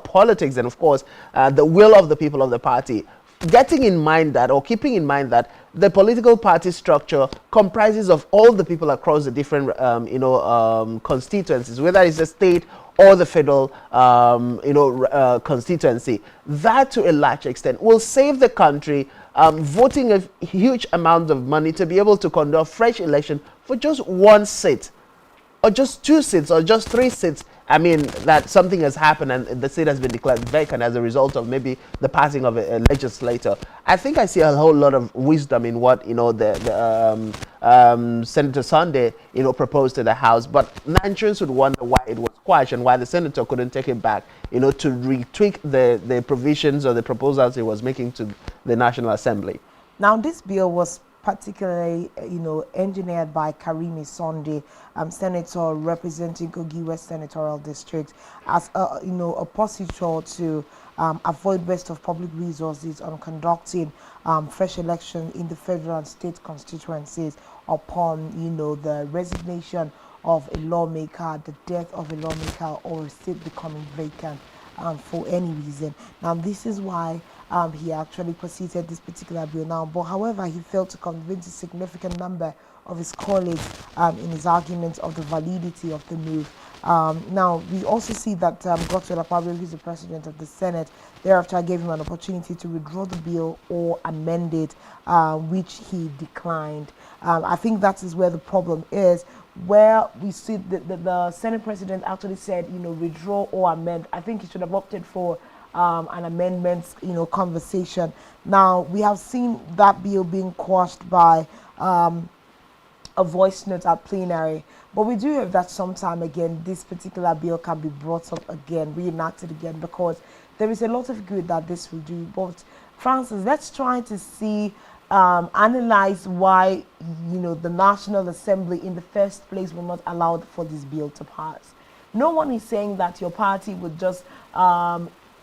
politics and, of course, the will of the people of the party. Getting in mind that, or keeping in mind that the political party structure comprises of all the people across the different, constituencies, whether it's the state or the federal, constituency. That, to a large extent, will save the country voting a huge amount of money to be able to conduct fresh election for just one seat, or just 2 seats, or just 3 seats. I mean, that something has happened and the seat has been declared vacant as a result of maybe the passing of a legislator. I think I see a whole lot of wisdom in what Senator Sunday proposed to the House, but Nigerians would wonder why it was squashed and why the senator couldn't take it back, to retweak the provisions or the proposals he was making to the National Assembly. Now, this bill was particularly, engineered by Karimi Sunday, senator representing Kogi West Senatorial District, as a oppositor to avoid waste of public resources on conducting fresh election in the federal and state constituencies upon, the resignation of a lawmaker, the death of a lawmaker, or a seat becoming vacant for any reason. Now, this is why he actually proceeded this particular bill now. But however, he failed to convince a significant number of his colleagues in his arguments of the validity of the move. Now, we also see that Godswill Akpabio, who is the president of the Senate, thereafter gave him an opportunity to withdraw the bill or amend it, which he declined. I think that is where the problem is, where we see the Senate president actually said, withdraw or amend. I think he should have opted for an amendments, conversation. Now, we have seen that bill being quashed by a voice note at plenary, but we do hope that sometime again this particular bill can be brought up again, reenacted again, because there is a lot of good that this will do. But Francis, let's try to see analyze why, you know, the National Assembly in the first place will not allow for this bill to pass. No one is saying that your party would just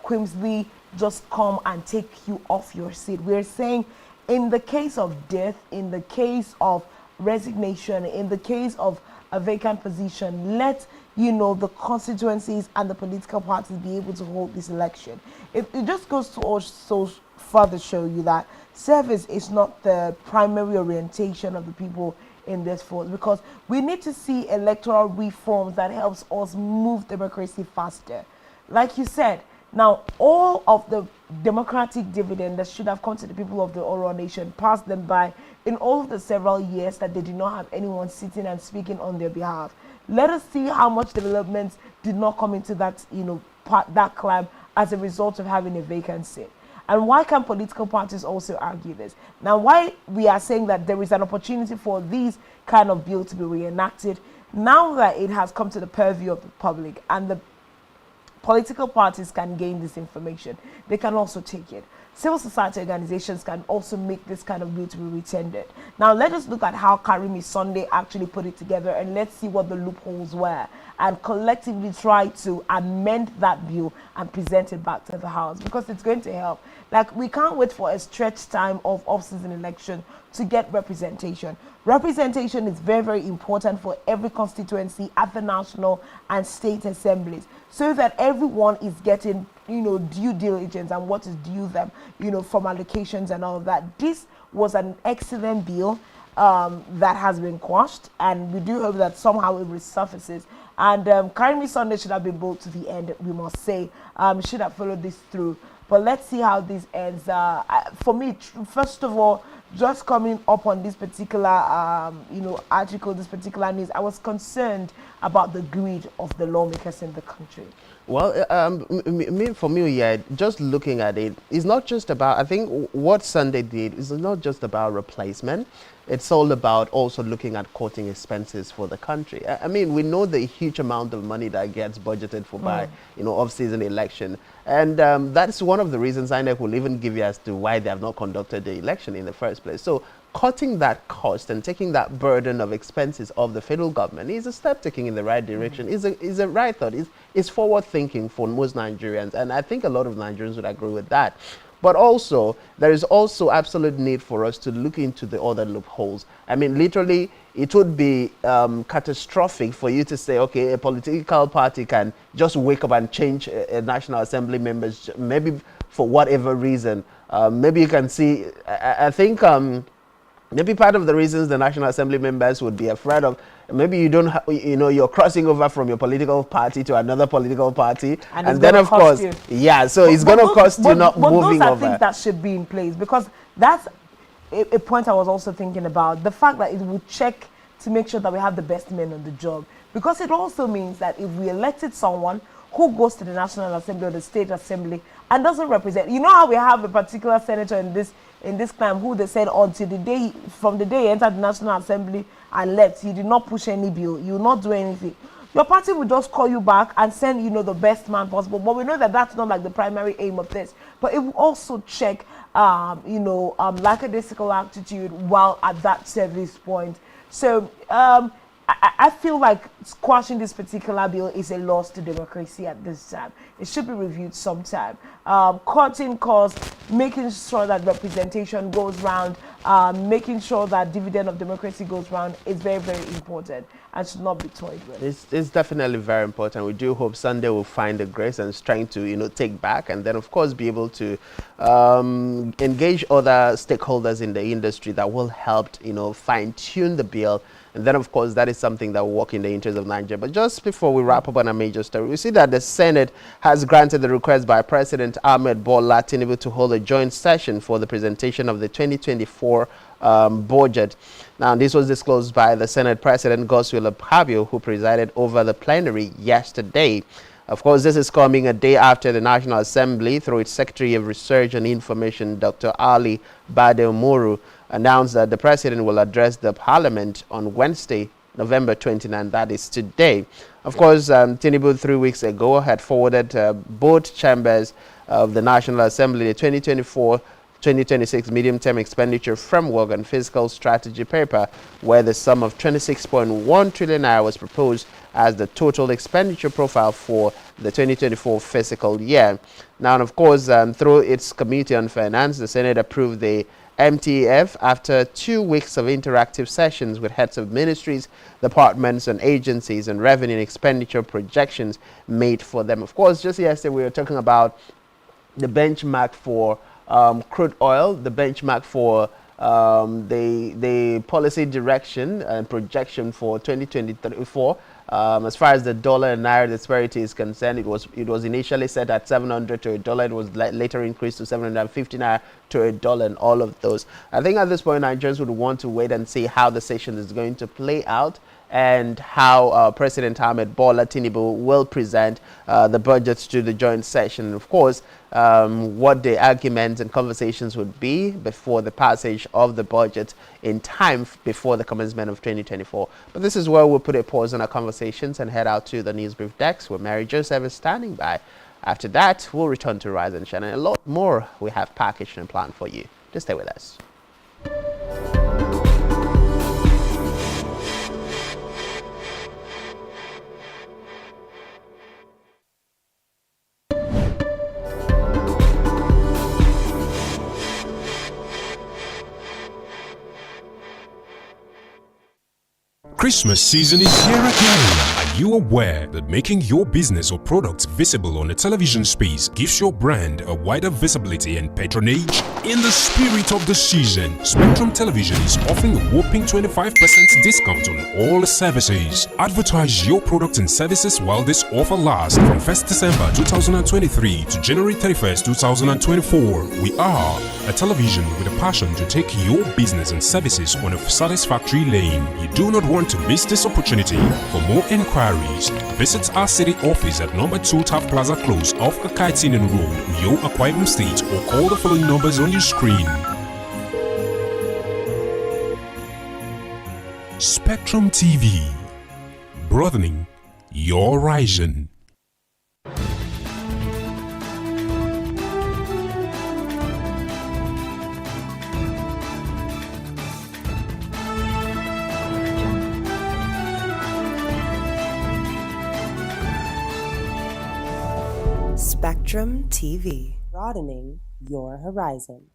whimsically just come and take you off your seat. We're saying in the case of death, in the case of resignation, in the case of a vacant position, let, you know, the constituencies and the political parties be able to hold this election. It just goes to also further show you that service is not the primary orientation of the people in this force, because we need to see electoral reforms that helps us move democracy faster. Like you said, now all of the democratic dividend that should have come to the people of the oral nation passed them by in all of the several years that they did not have anyone sitting and speaking on their behalf. Let us see how much developments did not come into that, you know, that climb as a result of having a vacancy. And why can political parties also argue this? Now, why we are saying that there is an opportunity for these kind of bill to be reenacted, now that it has come to the purview of the public and the political parties can gain this information, they can also take it. Civil society organizations can also make this kind of bill to be retendered. Now, let us look at how Karimi Sunday actually put it together, and let's see what the loopholes were, and collectively try to amend that bill and present it back to the House, because it's going to help. Like, we can't wait for a stretch time of off-season election to get representation. Representation is very, very important for every constituency at the national and state assemblies, so that everyone is getting, you know, due diligence and what is due them, you know, from allocations and all of that. This was an excellent bill that has been quashed, and we do hope that somehow it resurfaces. And Karimi Sunday should have been bold to the end, we must say. Should have followed this through. But let's see how this ends. For me, first of all, just coming up on this particular, you know, article, this particular news, I was concerned about the greed of the lawmakers in the country. Well, for me, yeah, just looking at it, it's not just about, I think what Sunday did is not just about replacement. It's all about also looking at cutting expenses for the country. I mean, we know the huge amount of money that gets budgeted for by, you know, off-season election. And that's one of the reasons INEC will even give you as to why they have not conducted the election in the first place. So cutting that cost and taking that burden of expenses of the federal government is a step taking in the right direction, is a right thought, is forward thinking for most Nigerians. And I think a lot of Nigerians would agree with that. But also, there is also absolute need for us to look into the other loopholes. I mean, literally, it would be catastrophic for you to say, okay, a political party can just wake up and change a National Assembly members, maybe for whatever reason. Maybe you can see, I think maybe part of the reasons the National Assembly members would be afraid of, maybe you don't, you know, you're crossing over from your political party to another political party, and then of course, yeah, so it's going to cost you not moving over. Those are things that should be in place, because that's a point I was also thinking about, the fact that it would check to make sure that we have the best men on the job, because it also means that if we elected someone who goes to the National Assembly or the State Assembly and doesn't represent, you know how we have a particular senator in this climb who they said until the day, from the day he entered the National Assembly and left, he did not push any bill, he will not do anything. Your party will just call you back and send, you know, the best man possible. But we know that that's not like the primary aim of this. But it will also check, you know, lackadaisical attitude while at that service point. So I feel like squashing this particular bill is a loss to democracy at this time. It should be reviewed sometime. Cutting costs, making sure that representation goes round, making sure that dividend of democracy goes round is very, very important and should not be toyed with. It's definitely very important. We do hope Sunday will find the grace and strength to, you know, take back, and then of course be able to engage other stakeholders in the industry that will help, you know, fine-tune the bill. And then, of course, that is something that will work in the interest of Nigeria. But just before we wrap up on a major story, we see that the Senate has granted the request by President Ahmed Bola Tinubu to hold a joint session for the presentation of the 2024 budget. Now, this was disclosed by the Senate President Godswill Akpabio, who presided over the plenary yesterday. Of course, this is coming a day after the National Assembly, through its Secretary of Research and Information, Dr. Ali Bade Umoru, announced that the President will address the Parliament on Wednesday, November 29, that is today. Of course, Tinubu 3 weeks ago had forwarded both chambers of the National Assembly the 2024 2026 medium-term expenditure framework and fiscal strategy paper, where the sum of 26.1 trillion naira was proposed as the total expenditure profile for the 2024 fiscal year. Now, of course, through its Committee on Finance, the Senate approved the MTF after 2 weeks of interactive sessions with heads of ministries, departments, and agencies, and revenue and expenditure projections made for them. Of course, just yesterday we were talking about the benchmark for crude oil, the benchmark for the policy direction and projection for 2024. As far as the dollar and naira disparity is concerned, it was initially set at 700 to a dollar. It was later increased to 750 naira to a dollar, and all of those. I think at this point, Nigerians would want to wait and see how the session is going to play out, and how President Ahmed Bola Tinubu will present the budget to the joint session. Of course, what the arguments and conversations would be before the passage of the budget in time before the commencement of 2024. But this is where we'll put a pause on our conversations and head out to the news brief decks, where Mary Joseph is standing by. After that, we'll return to Rise and Shine, and a lot more we have packaged and planned for you. Just stay with us. Christmas season is here again. Are you aware that making your business or products visible on a television space gives your brand a wider visibility and patronage? In the spirit of the season, Spectrum Television is offering a whopping 25% discount on all services. Advertise your products and services while this offer lasts from 1st December 2023 to January 31st, 2024. We are a television with a passion to take your business and services on a satisfactory lane. You do not want to miss this opportunity. For more inquiries, visit our city office at number 2 Taft Plaza Close off Akaitinen Road, Yo Akwa Ibom State, or call the following numbers on your screen. Spectrum TV, broadening your horizon. Spectrum TV, broadening your horizon.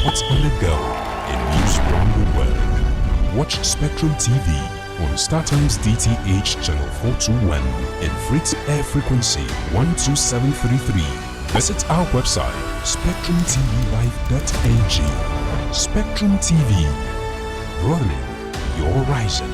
sports on the go, and news from the world. Watch Spectrum TV on StarTimes DTH channel 421 and Fritz Air frequency 12733. Visit our website spectrumtvlive.ng. Spectrum TV, broadening your horizon.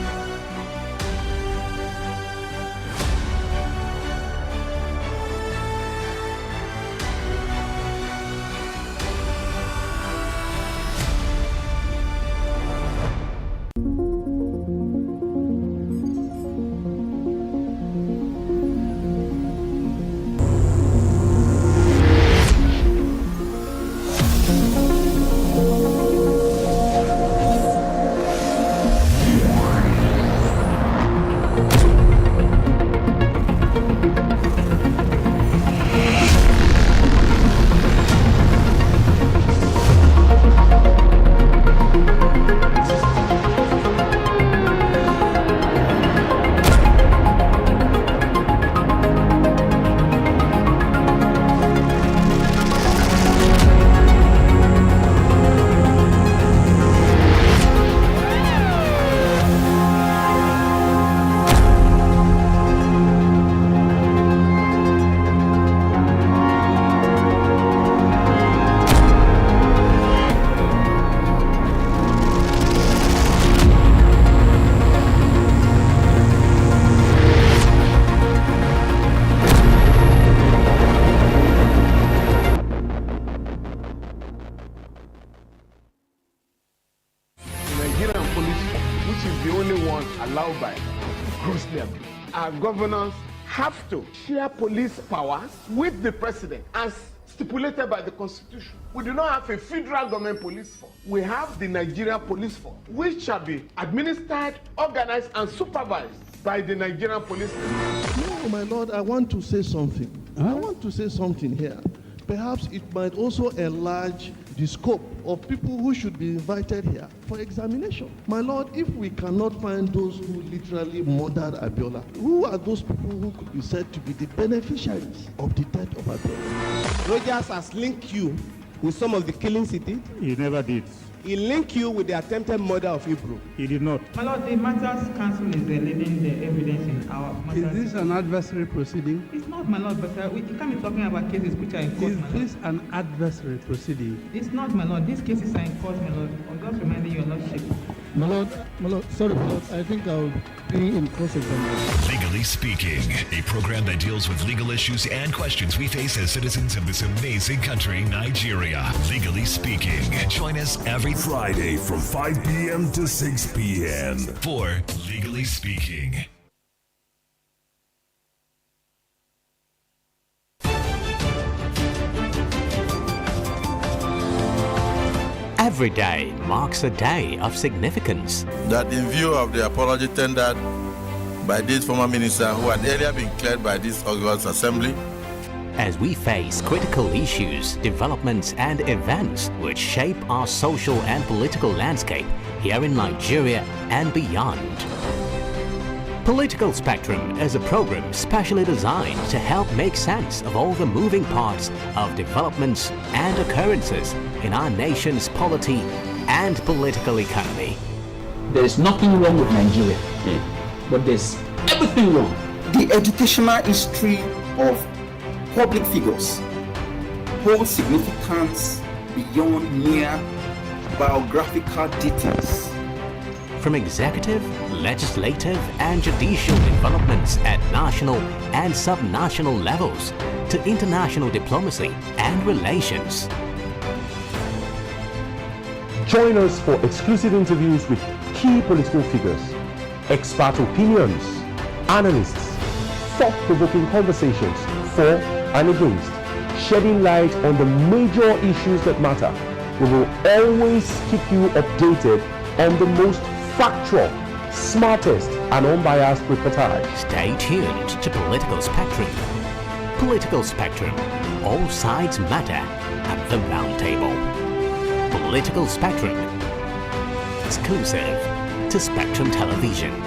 allowed by grossly abused. Our governors have to share police powers with the president as stipulated by the Constitution. We do not have a federal government police force. We have the Nigerian police force, which shall be administered, organized, and supervised by the Nigerian police force. No, my lord, I want to say something. I want to say something here. Perhaps it might also enlarge the scope of people who should be invited here for examination. My lord, if we cannot find those who literally murdered Abiola, who are those people who could be said to be the beneficiaries of the death of Abiola? Rogers has linked you with some of the killings he did. He never did. He linked you with the attempted murder of Hebrew. He did not. My lord, the matters council is leading the evidence in our matters. Is this an adversary proceeding? It's not, my lord, but you can't be talking about cases which are in court. Is this an adversary proceeding? It's not, my lord. These cases are in court, my lord. I'm just reminding you, your lordship. My lord, sorry, my lord. I think I'll be in cross-examination. Legally Speaking, a program that deals with legal issues and questions we face as citizens of this amazing country, Nigeria. Legally Speaking. Join us every Friday from 5 p.m. to 6 p.m. for Legally Speaking. Every day marks a day of significance. That in view of the apology tendered by this former minister who had earlier been cleared by this August Assembly, as we face critical issues, developments and events which shape our social and political landscape here in Nigeria and beyond. Political Spectrum is a program specially designed to help make sense of all the moving parts of developments and occurrences in our nation's polity and political economy. There is nothing wrong with Nigeria, but there's everything wrong. The educational history of public figures holds significance beyond mere biographical details. From executive, legislative and judicial developments at national and subnational levels to international diplomacy and relations. Join us for exclusive interviews with key political figures, expert opinions, analysts, thought-provoking conversations for and against, shedding light on the major issues that matter. We will always keep you updated on the most factual, smartest and unbiased reportage. Stay tuned to Political Spectrum. Political Spectrum. All sides matter at the round table. Political Spectrum. Exclusive to Spectrum Television.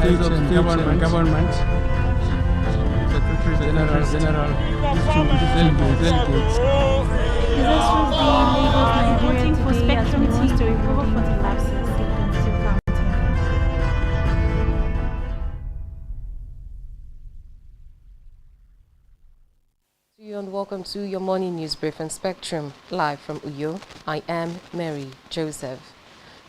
State and government, Secretary General, distinguished delegates. His Excellency Lagos Nigeria today as we want to recover for the lapses in Plateau County. And welcome to your morning news brief on Spectrum, live from Uyo. I am Mary Joseph.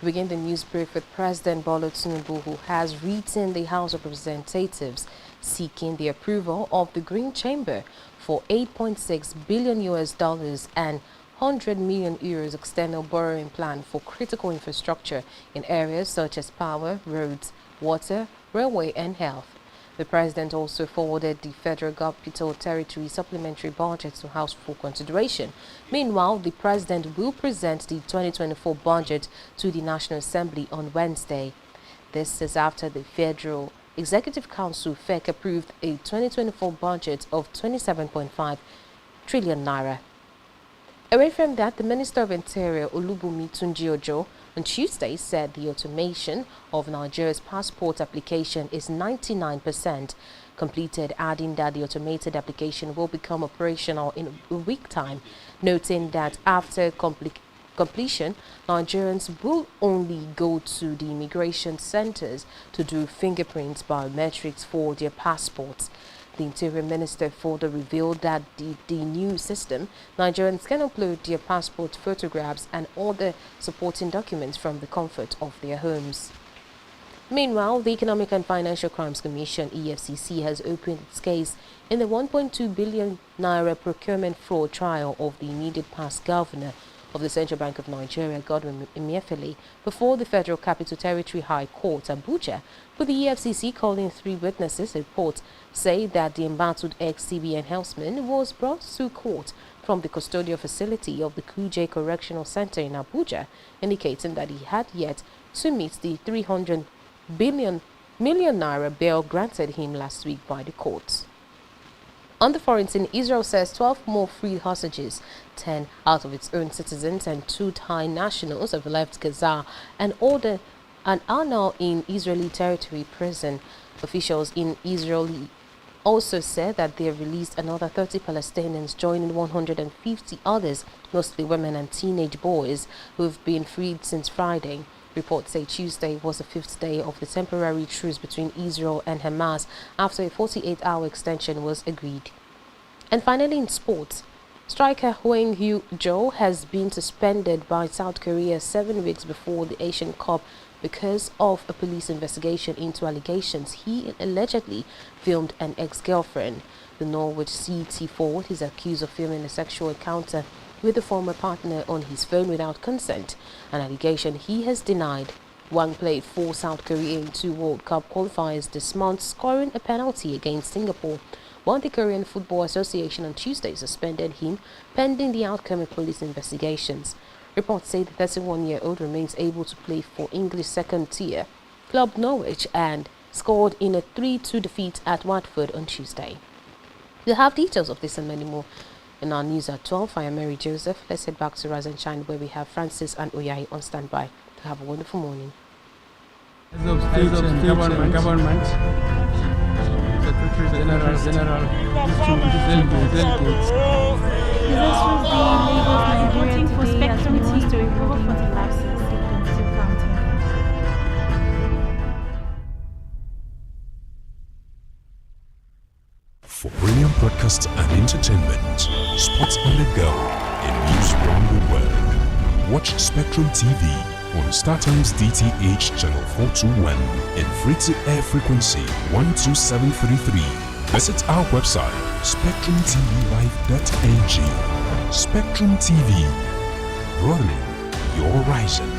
We begin the news brief with President Bola Tinubu, who has written the House of Representatives seeking the approval of the Green Chamber for $8.6 billion and 100 million euros external borrowing plan for critical infrastructure in areas such as power, roads, water, railway and health. The President also forwarded the Federal Capital Territory supplementary budget to House for consideration. Meanwhile, the President will present the 2024 budget to the National Assembly on Wednesday. This is after the Federal Executive Council (FEC) approved a 2024 budget of 27.5 trillion naira. Away from that, the Minister of Interior, Olubunmi Tunji-Ojo, on Tuesday said the automation of Nigeria's passport application is 99% completed, adding that the automated application will become operational in a week's time, noting that after completion, Nigerians will only go to the immigration centers to do fingerprints biometrics for their passports. The Interior Minister further revealed that the new system, Nigerians can upload their passport photographs and other supporting documents from the comfort of their homes. Meanwhile, the Economic and Financial Crimes Commission, EFCC, has opened its case in the 1.2 billion naira procurement fraud trial of the immediate past governor of the Central Bank of Nigeria, Godwin Emefiele, before the Federal Capital Territory High Court, Abuja, with the EFCC calling 3 witnesses. Reports say that the embattled ex-CBN helmsman was brought to court from the custodial facility of the Kuje Correctional Center in Abuja, indicating that he had yet to meet the 300 million naira bail granted him last week by the courts. On the foreign scene, Israel says 12 more freed hostages, 10 out of its own citizens and 2 Thai nationals have left Gaza and are now in Israeli territory prison. Officials in Israel also said that they have released another 30 Palestinians, joining 150 others, mostly women and teenage boys, who have been freed since Friday. Reports say Tuesday was the 5th day of the temporary truce between Israel and Hamas after a 48-hour extension was agreed. And finally, in sports, striker Hwang Hyo-jo has been suspended by South Korea 7 weeks before the Asian Cup because of a police investigation into allegations he allegedly filmed an ex-girlfriend. The Norwich City forward is accused of filming a sexual encounter with a former partner on his phone without consent, an allegation he has denied. Wang played for South Korea in 2 World Cup qualifiers this month, scoring a penalty against Singapore, while the Korean Football Association on Tuesday suspended him pending the outcome of police investigations. Reports say the 31-year-old remains able to play for English second-tier club Norwich and scored in a 3-2 defeat at Watford on Tuesday. We'll have details of this and many more in our news at 12. I am Mary Joseph. Let's head back to Rise and Shine, where we have Francis and Oyai on standby to have a wonderful morning. Heads of State and government, Secretary General, distinguished delegates. His Excellency Lagos Nigeria today as we want to recover for the lapses in Plateau County. For brilliant broadcasts and entertainment, sports on the go, and news around the world, watch Spectrum TV on StarTimes DTH channel 421 and free-to-air frequency 12733. Visit our website SpectrumTVLive.ng. Spectrum TV, broadening your horizon.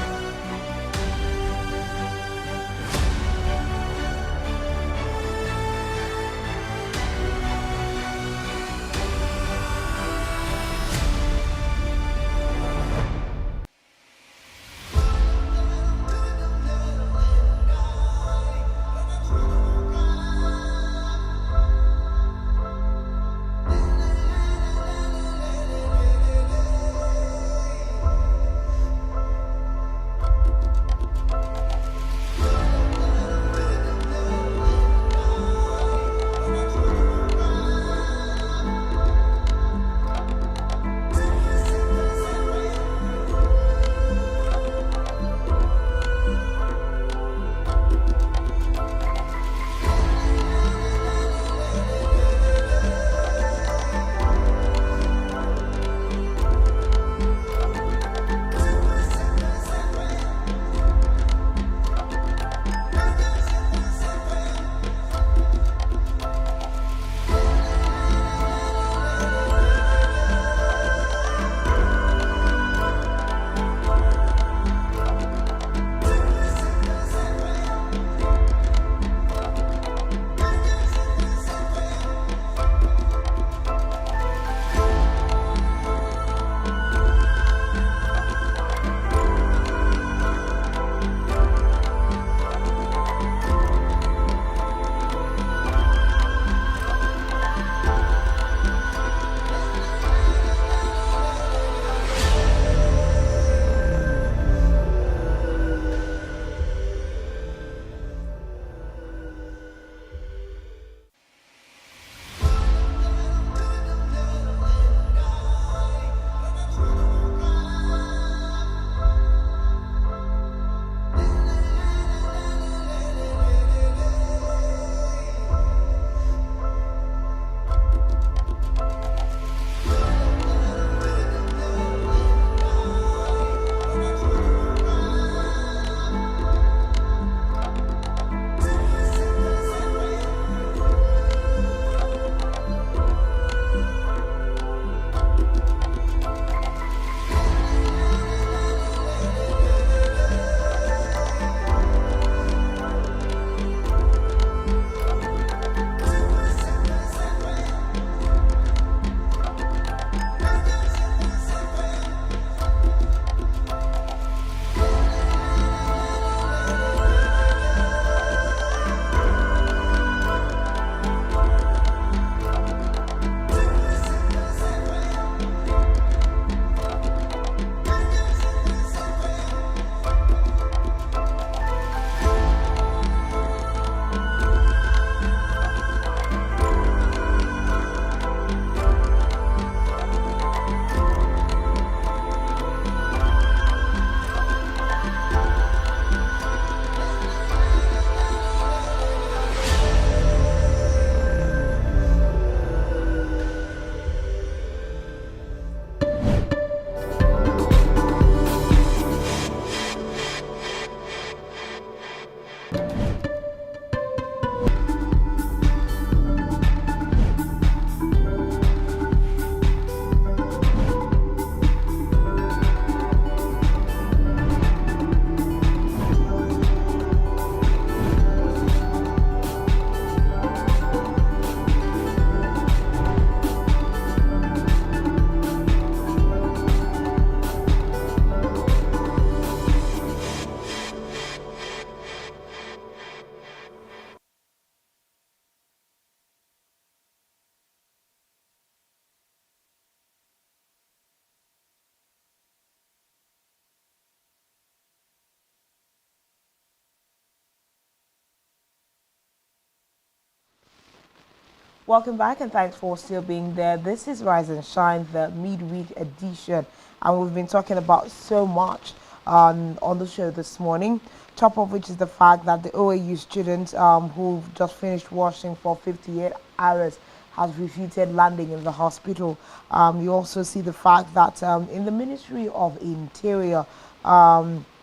Welcome back and thanks for still being there. This is Rise and Shine, the midweek edition, and we've been talking about so much on the show this morning. Top of which is the fact that the OAU student who just finished washing for 58 hours has refuted landing in the hospital. You also see the fact that in the Ministry of Interior,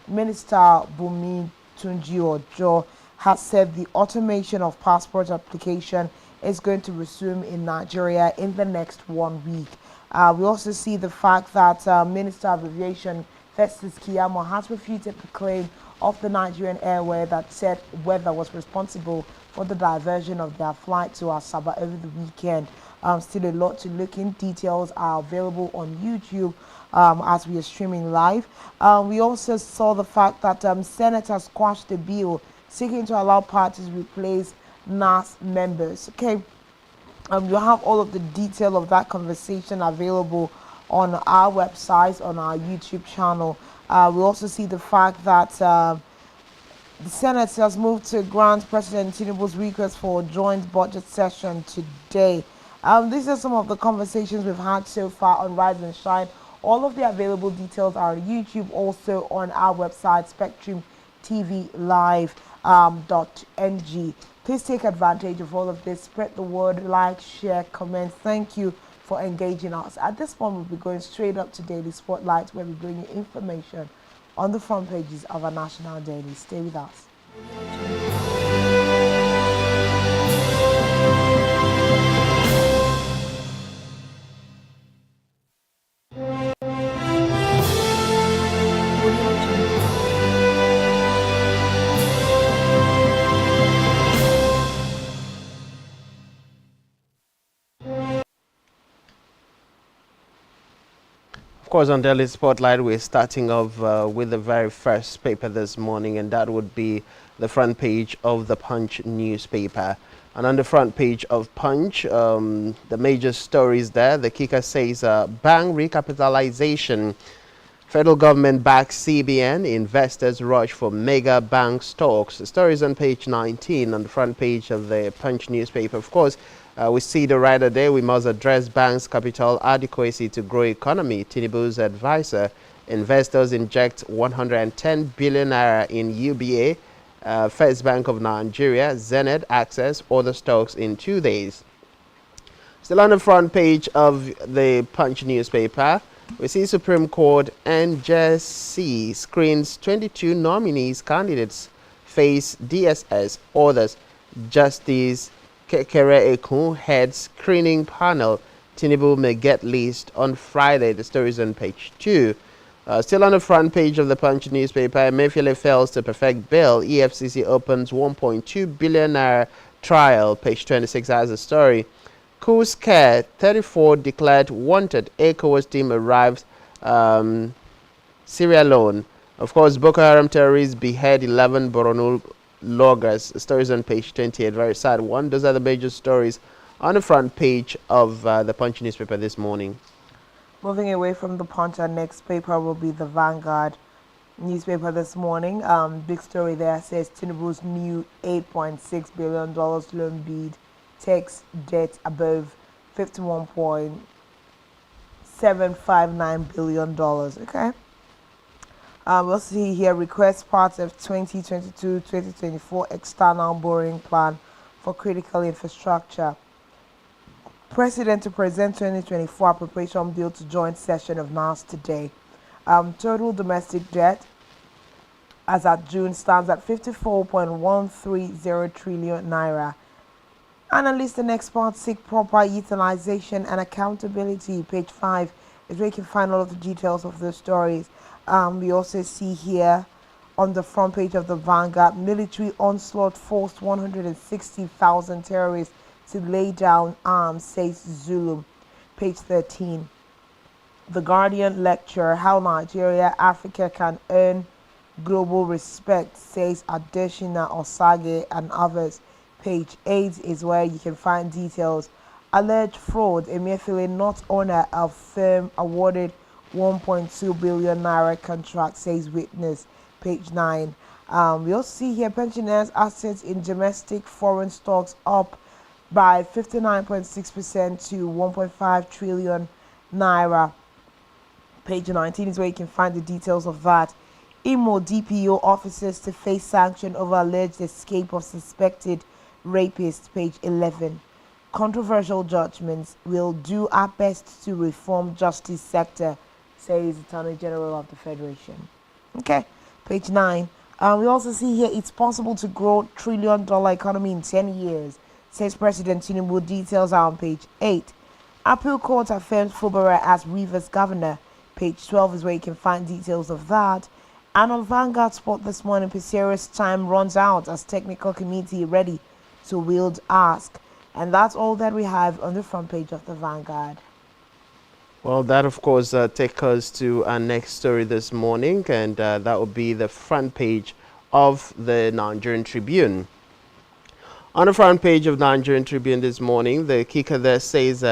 Minister Bumi Tunji Ojo has said the automation of passport application is going to resume in Nigeria in the next 1 week. We also see the fact that Minister of Aviation Festus Keyamo has refuted the claim of the Nigerian Airways that said weather was responsible for the diversion of their flight to Asaba over the weekend. Still a lot to look in. Details are available on YouTube as we are streaming live. We also saw the fact that senators squashed the bill seeking to allow parties replace NAS members. Okay, you have all of the detail of that conversation available on our website, on our YouTube channel. We also see the fact that the Senate has moved to grant President Tinubu's request for a joint budget session today. These are some of the conversations we've had so far on Rise and Shine. All of the available details are on YouTube, also on our website, SpectrumTV.live.ng. Please take advantage of all of this. Spread the word, like, share, comment. Thank you for engaging us. At this point, we'll be going straight up to Daily Spotlight, where we bring you information on the front pages of our national daily. Stay with us. Of course, on Daily Spotlight, we're starting off with the very first paper this morning, and that would be the front page of the Punch newspaper. And on the front page of Punch, the major stories there, the kicker says bank recapitalization, federal government backs CBN, investors rush for mega bank stocks. The story is on page 19 on the front page of the Punch newspaper. Of course, we see the writer there, we must address banks' capital adequacy to grow economy. Tinubu's advisor, investors inject 110 billion naira in UBA, First Bank of Nigeria, Zenith Access, other stocks in 2 days. Still on the front page of the Punch newspaper, we see Supreme Court NJC screens 22 nominees candidates face DSS orders. Justice Kekere Ekun heads screening panel. Tinubu may get list on Friday. The story is on page 2. Still on the front page of the Punch newspaper, Emefiele fails to perfect bail. EFCC opens 1.2 billion naira trial. Page 26 has a story. Coup scare, 34 declared wanted. ECOWAS team arrives Sierra Leone. Of course, Boko Haram terrorists behead 11 Borno loggers. Stories on page 28. Very sad one. Those are the major stories on the front page of the Punch newspaper this morning. Moving away from the Punch, our next paper will be the Vanguard newspaper this morning. Big story there says Tinubu's new $8.6 billion loan bid takes debt above $51.759 billion. Okay. We'll see here request part of 2022-2024 external borrowing plan for critical infrastructure. President to present 2024 appropriation bill to joint session of NAS today. Total domestic debt as at June stands at 54.130 trillion naira. Analysts and experts seek proper utilization and accountability. Page 5 is where you can find all of the details of the stories. We also see here on the front page of the Vanguard, military onslaught forced 160,000 terrorists to lay down arms, says Zulu. Page 13. The Guardian lecture, How Nigeria, Africa Can Earn Global Respect, says Adeshina Osage and others. Page 8 is where you can find details. Alleged fraud, Emefiele not owner of firm awarded 1.2 billion naira contract, says witness. Page 9. We also see here pensioners' assets in domestic foreign stocks up by 59.6% to 1.5 trillion naira. Page 19 is where you can find the details of that. Imo DPO officers to face sanction over alleged escape of suspected rapist. Page 11. Controversial judgments will do our best to reform justice sector, says Attorney General of the Federation. Okay, page 9. We also see here it's possible to grow $1 trillion economy in 10 years, says President Tinubu. Details are on page 8. Appeal Court affirms Fubara as Rivers Governor. Page 12 is where you can find details of that. And on Vanguard Sport this morning, Pesiero's time runs out as technical committee ready to wield ask. And that's all that we have on the front page of the Vanguard. Well, that of course takes us to our next story this morning, and that will be the front page of the Nigerian Tribune. On the front page of Nigerian Tribune this morning, the kicker there says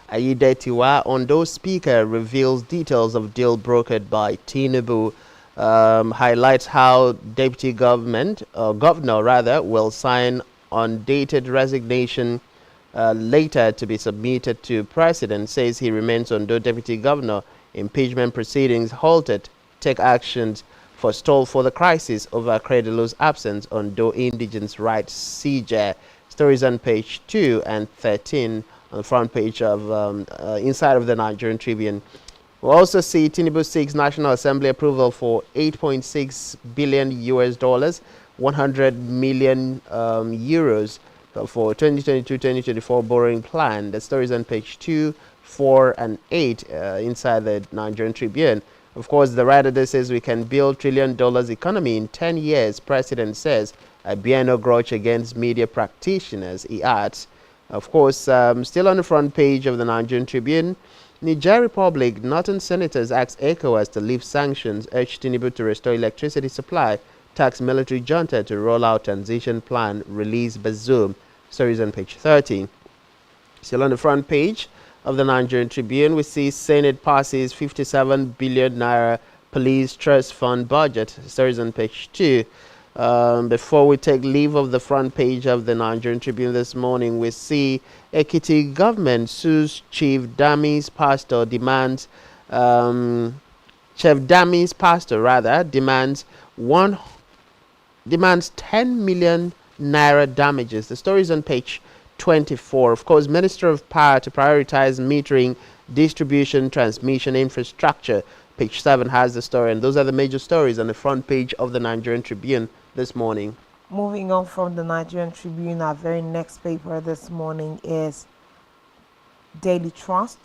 Ayidetiwa, Ondo Speaker, reveals details of deal brokered by Tinubu. Highlights how Deputy Governor will sign undated resignation later to be submitted to President. Says he remains Ondo Deputy Governor. Impeachment proceedings halted. Take actions for stall for the crisis over Credelo's absence. Ondo Indigenous Rights Siege. Stories on page 2 and 13 on the front page of inside of the Nigerian Tribune. We'll also see Tinubu seeks National Assembly approval for $8.6 billion US, 100 million euros for 2022-2024 borrowing plan. The stories on page 2, 4, and 8 inside the Nigerian Tribune. Of course, the writer there says we can build $1 trillion economy in 10 years. President says I bear no grudge against media practitioners. He adds. Of course, still on the front page of the Nigerian Tribune, Niger Republic, Northern senators ask ECOWAS to lift sanctions, urge Tinubu to restore electricity supply, tax military junta to roll out transition plan, release Bazoum. Stories on page 13. Still on the front page of the Nigerian Tribune, we see Senate passes 57 billion naira police trust fund budget. Stories on page 2. Before we take leave of the front page of the Nigerian Tribune this morning, we see Ekiti government sues Chief Dami's pastor demands demands 10 million naira damages. The story is on page 24. Of course, Minister of Power to prioritize metering, distribution, transmission infrastructure. Page 7 has the story, and those are the major stories on the front page of the Nigerian Tribune this morning. Moving on from the Nigerian Tribune, our very next paper this morning is Daily Trust.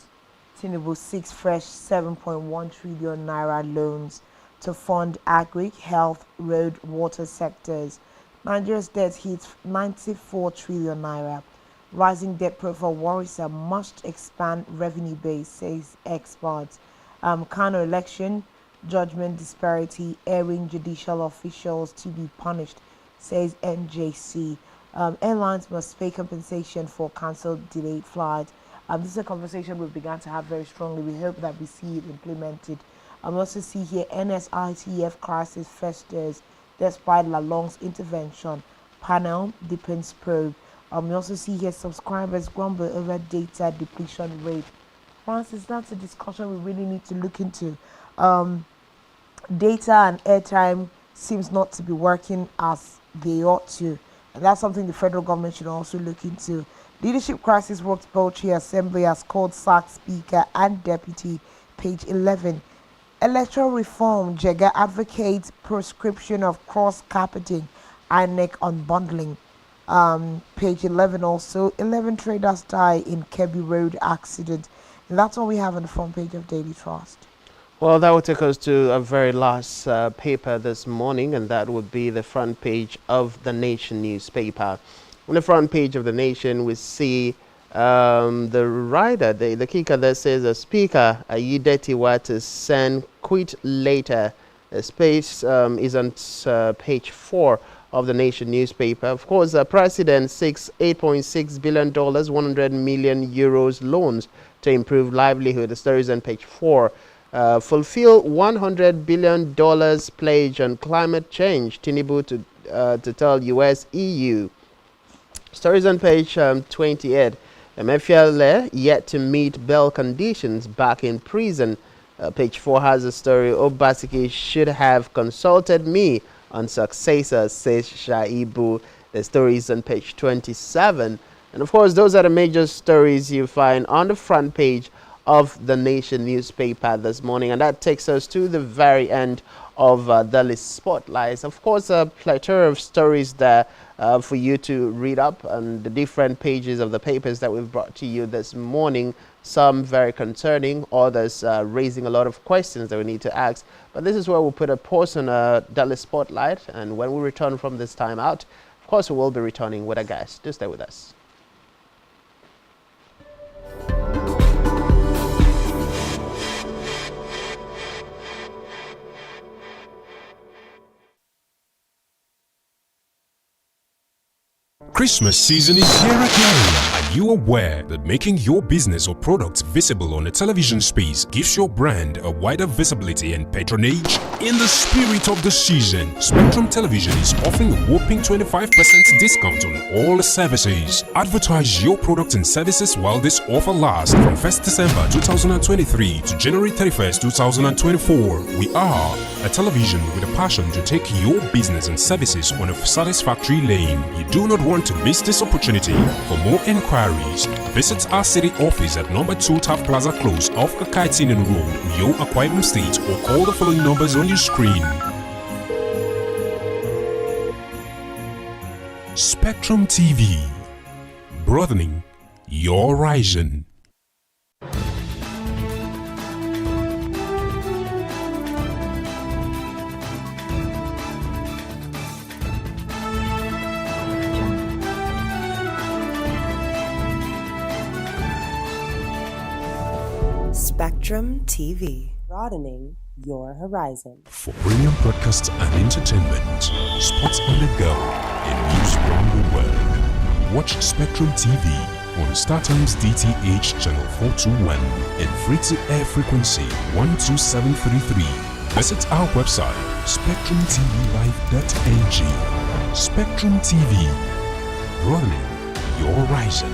Tinubu seeks fresh 7.1 trillion naira loans to fund agri, health, road, water sectors. Nigeria's debt hits 94 trillion naira. Rising debt profile worries a must expand revenue base, says experts. Kano election, judgment disparity, airing judicial officials to be punished, says NJC. Airlines must pay compensation for cancelled delayed flights. This is a conversation we've begun to have very strongly. We hope that we see it implemented. We also see here NSITF crisis festers despite Lalong's intervention. Panel depends probe. We also see here subscribers grumble over data depletion rate. Francis, that's a discussion we really need to look into. Data and airtime seems not to be working as they ought to. And that's something the federal government should also look into. Leadership crisis works poultry assembly has called sacked speaker and deputy. Page 11. Electoral reform. Jega advocates prescription of cross-carpeting. INEC unbundling. Page 11 also. 11 traders die in Kebbi Road accident. And that's all we have on the front page of Daily Trust. Well, that will take us to a very last paper this morning, and that would be the front page of the Nation newspaper. On the front page of the Nation, we see the rider, the kicker that says the speaker, Ayidetiwa, to send quit later. The space is on page 4 of the Nation newspaper. Of course, the president seeks $8.6 billion, 100 million euros loans to improve livelihood. The story is on page 4. Fulfill $100 billion pledge on climate change. Tinubu to tell US, EU. Stories on page 28. Emefiele yet to meet bail conditions back in prison. Page 4 has a story. Obaseki should have consulted me on successor, says Shaibu. The story is on page 27. And of course, those are the major stories you find on the front page of the Nation newspaper this morning. And that takes us to the very end of Daily Spotlights. Of course, a plethora of stories there for you to read up on the different pages of the papers that we've brought to you this morning. Some very concerning, others raising a lot of questions that we need to ask. But this is where we'll put a pause on a Daily Spotlight. And when we return from this time out, of course, we will be returning with a guest. Do stay with us. Christmas season is here again. Are you aware that making your business or products visible on a television space gives your brand a wider visibility and patronage? In the spirit of the season, Spectrum Television is offering a whopping 25% discount on all services. Advertise your products and services while this offer lasts from 1st December 2023 to January 31st, 2024. We are a television with a passion to take your business and services on a satisfactory lane. You do not want to miss this opportunity. For more enquiries, visit our city office at number 2 Taft Plaza Close off Akaitinen Road, Uyo, Akwa Ibom State, or call the following numbers on your screen. Spectrum TV, broadening your horizon. Spectrum TV, broadening your horizon. For premium broadcasts and entertainment, sports on the go, and news around the world, watch Spectrum TV on StarTimes DTH channel 421 and free-to-air frequency 12733. Visit our website spectrumtvlive.ng. Spectrum TV, broadening your horizon.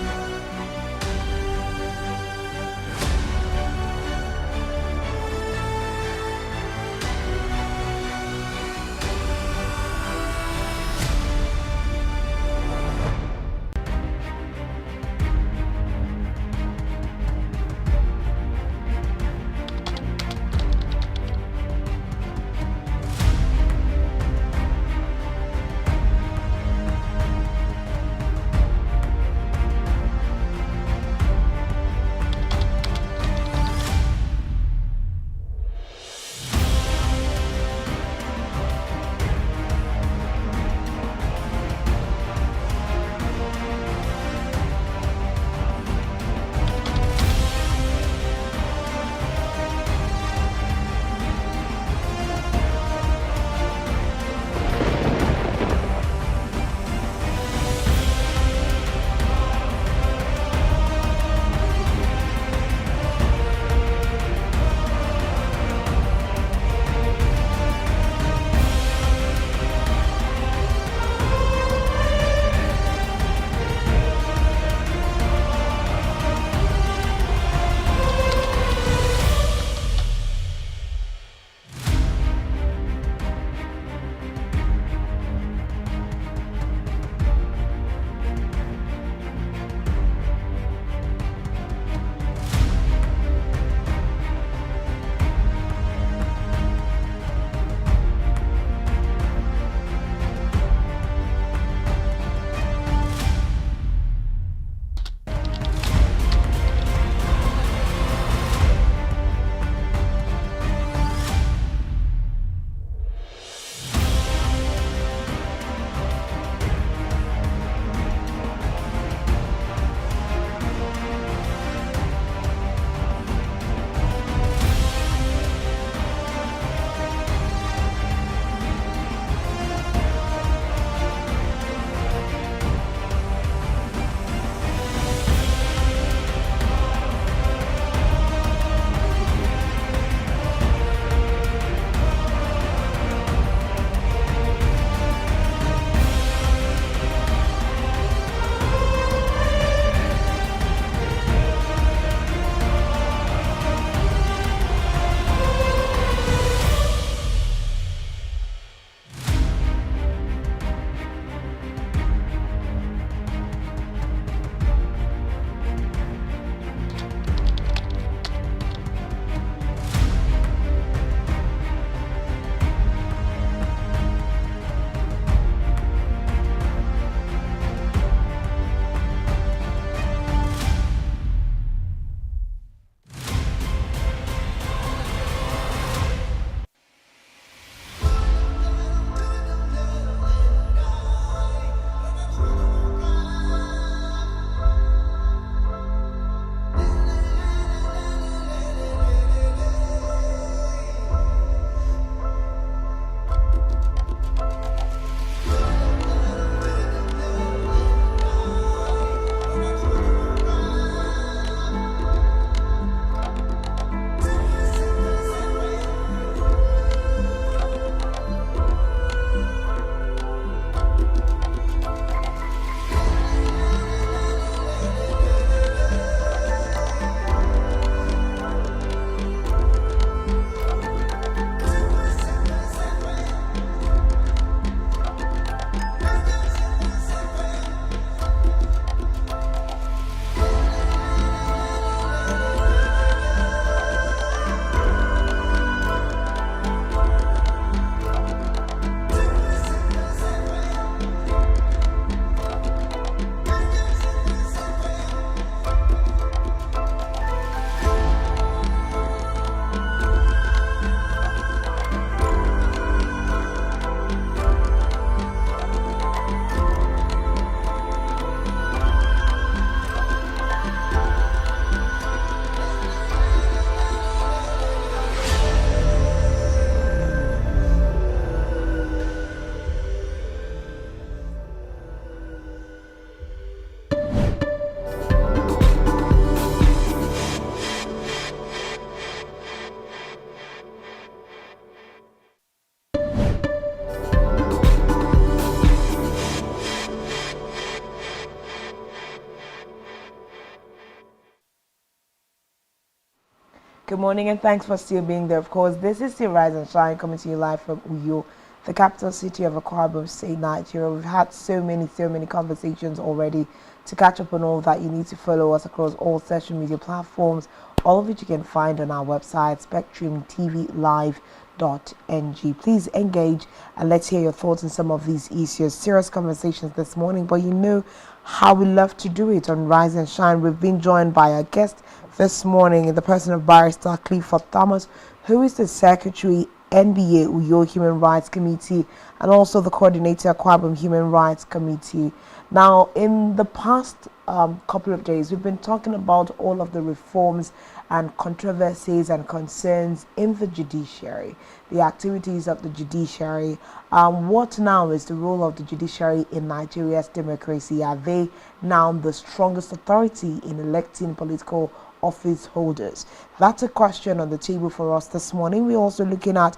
Good morning, and thanks for still being there. Of course, this is still Rise and Shine coming to you live from Uyo, the capital city of Akwa Ibom State, Nigeria. We've had so many conversations already. To catch up on all that, you need to follow us across all social media platforms, all of which you can find on our website, SpectrumTV.live.ng. Please engage and let's hear your thoughts on some of these issues. Serious conversations this morning, but you know how we love to do it on Rise and Shine. We've been joined by our guest this morning in the person of Barrister Clifford Thomas, who is the Secretary NBA Uyo Human Rights Committee and also the coordinator Akwa Ibom Human Rights Committee. Now, in the past couple of days, we've been talking about all of the reforms and controversies and concerns in the judiciary, the activities of the judiciary. What now is the role of the judiciary in Nigeria's democracy? Are they now the strongest authority in electing political office holders? That's a question on the table for us this morning. We're also looking at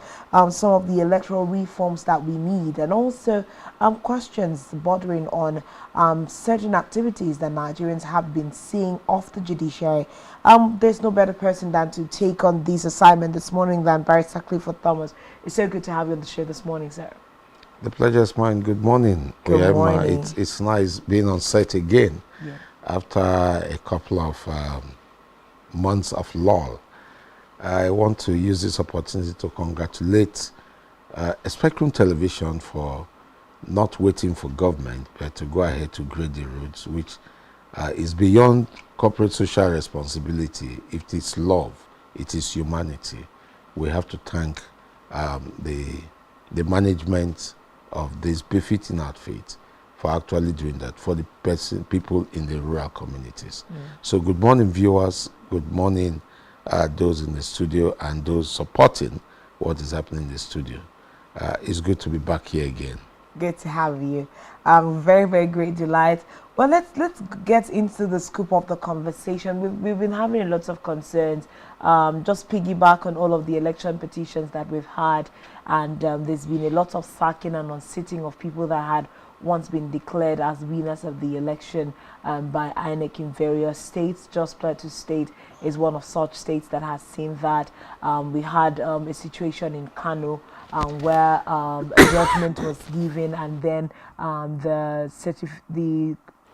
some of the electoral reforms that we need, and also questions bordering on certain activities that Nigerians have been seeing off the judiciary. There's no better person than to take on this assignment this morning than Barrister Clifford Thomas. It's so good to have you on the show this morning, sir. The pleasure is mine. Good morning. Good morning. It's nice being on set again after a couple of months of lull. I want to use this opportunity to congratulate Spectrum Television for not waiting for government, but to go ahead to grade the roads, which is beyond corporate social responsibility. It is love, it is humanity. We have to thank the management of this befitting outfit for actually doing that for the people in the rural communities. So good morning, viewers. Good morning, those in the studio and those supporting what is happening in the studio. It's good to be back here again. Good to have you. Very great delight. Well, let's get into the scoop of the conversation. We've been having lots of concerns. Just piggyback on all of the election petitions that we've had, and there's been a lot of sacking and unsitting of people that had once been declared as winners of the election by INEC in various states. Just Plateau State is one of such states that has seen that. We had a situation in Kano where a judgment was given, and then the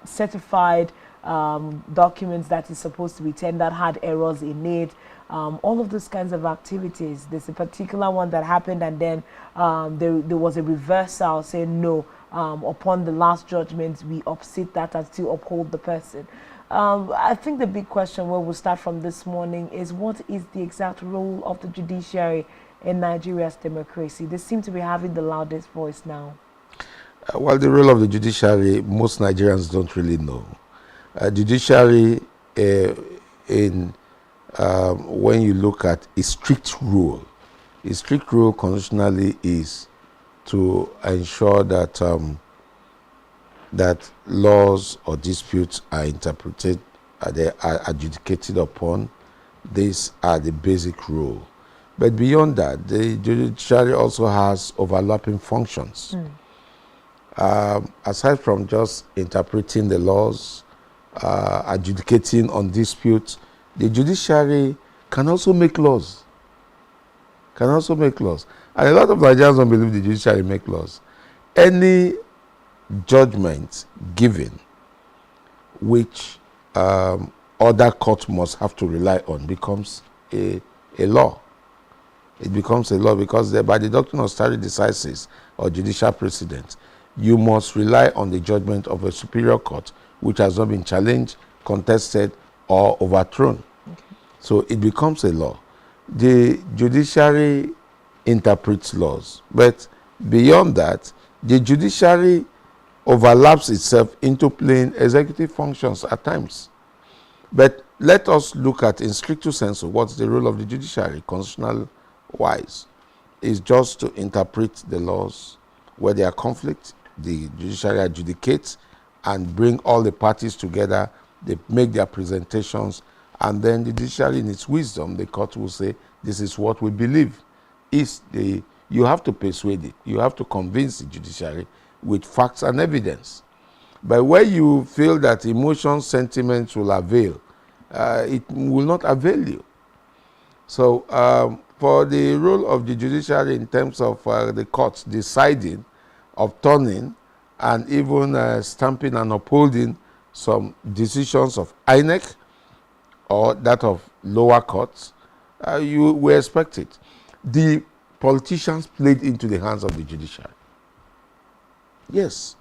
certified documents that is supposed to be tendered had errors in it. All of those kinds of activities. There's a particular one that happened, and then there was a reversal saying no. Upon the last judgment, we upset that and still uphold the person. I think the big question where we'll start from this morning is, what is the exact role of the judiciary in Nigeria's democracy? They seem to be having the loudest voice now. Well, the role of the judiciary, most Nigerians don't really know. Judiciary, when you look at a strict rule constitutionally is to ensure that that laws or disputes are interpreted, they are adjudicated upon. These are the basic rule. But beyond that, the judiciary also has overlapping functions. Aside from just interpreting the laws, adjudicating on disputes, the judiciary can also make laws. And a lot of Nigerians don't believe the judiciary make laws. Any judgment given which other courts must have to rely on becomes a law. It becomes a law because by the doctrine of stare decisis or judicial precedent, you must rely on the judgment of a superior court which has not been challenged, contested, or overthrown. So it becomes a law. The judiciary interprets laws, but beyond that, the judiciary overlaps itself into playing executive functions at times. But let us look at, in stricto sensu, what's the role of the judiciary, constitutional-wise, is just to interpret the laws. Where there are conflicts, the judiciary adjudicates and bring all the parties together. They make their presentations, and then the judiciary, in its wisdom, the court will say, this is what we believe. You have to persuade it. You have to convince the judiciary with facts and evidence. But where you feel that emotion, sentiments will avail, it will not avail you. So for the role of the judiciary in terms of the courts deciding, upturning, and even stamping and upholding some decisions of INEC or that of lower courts, you will expect it. The politicians played into the hands of the judiciary. Yes.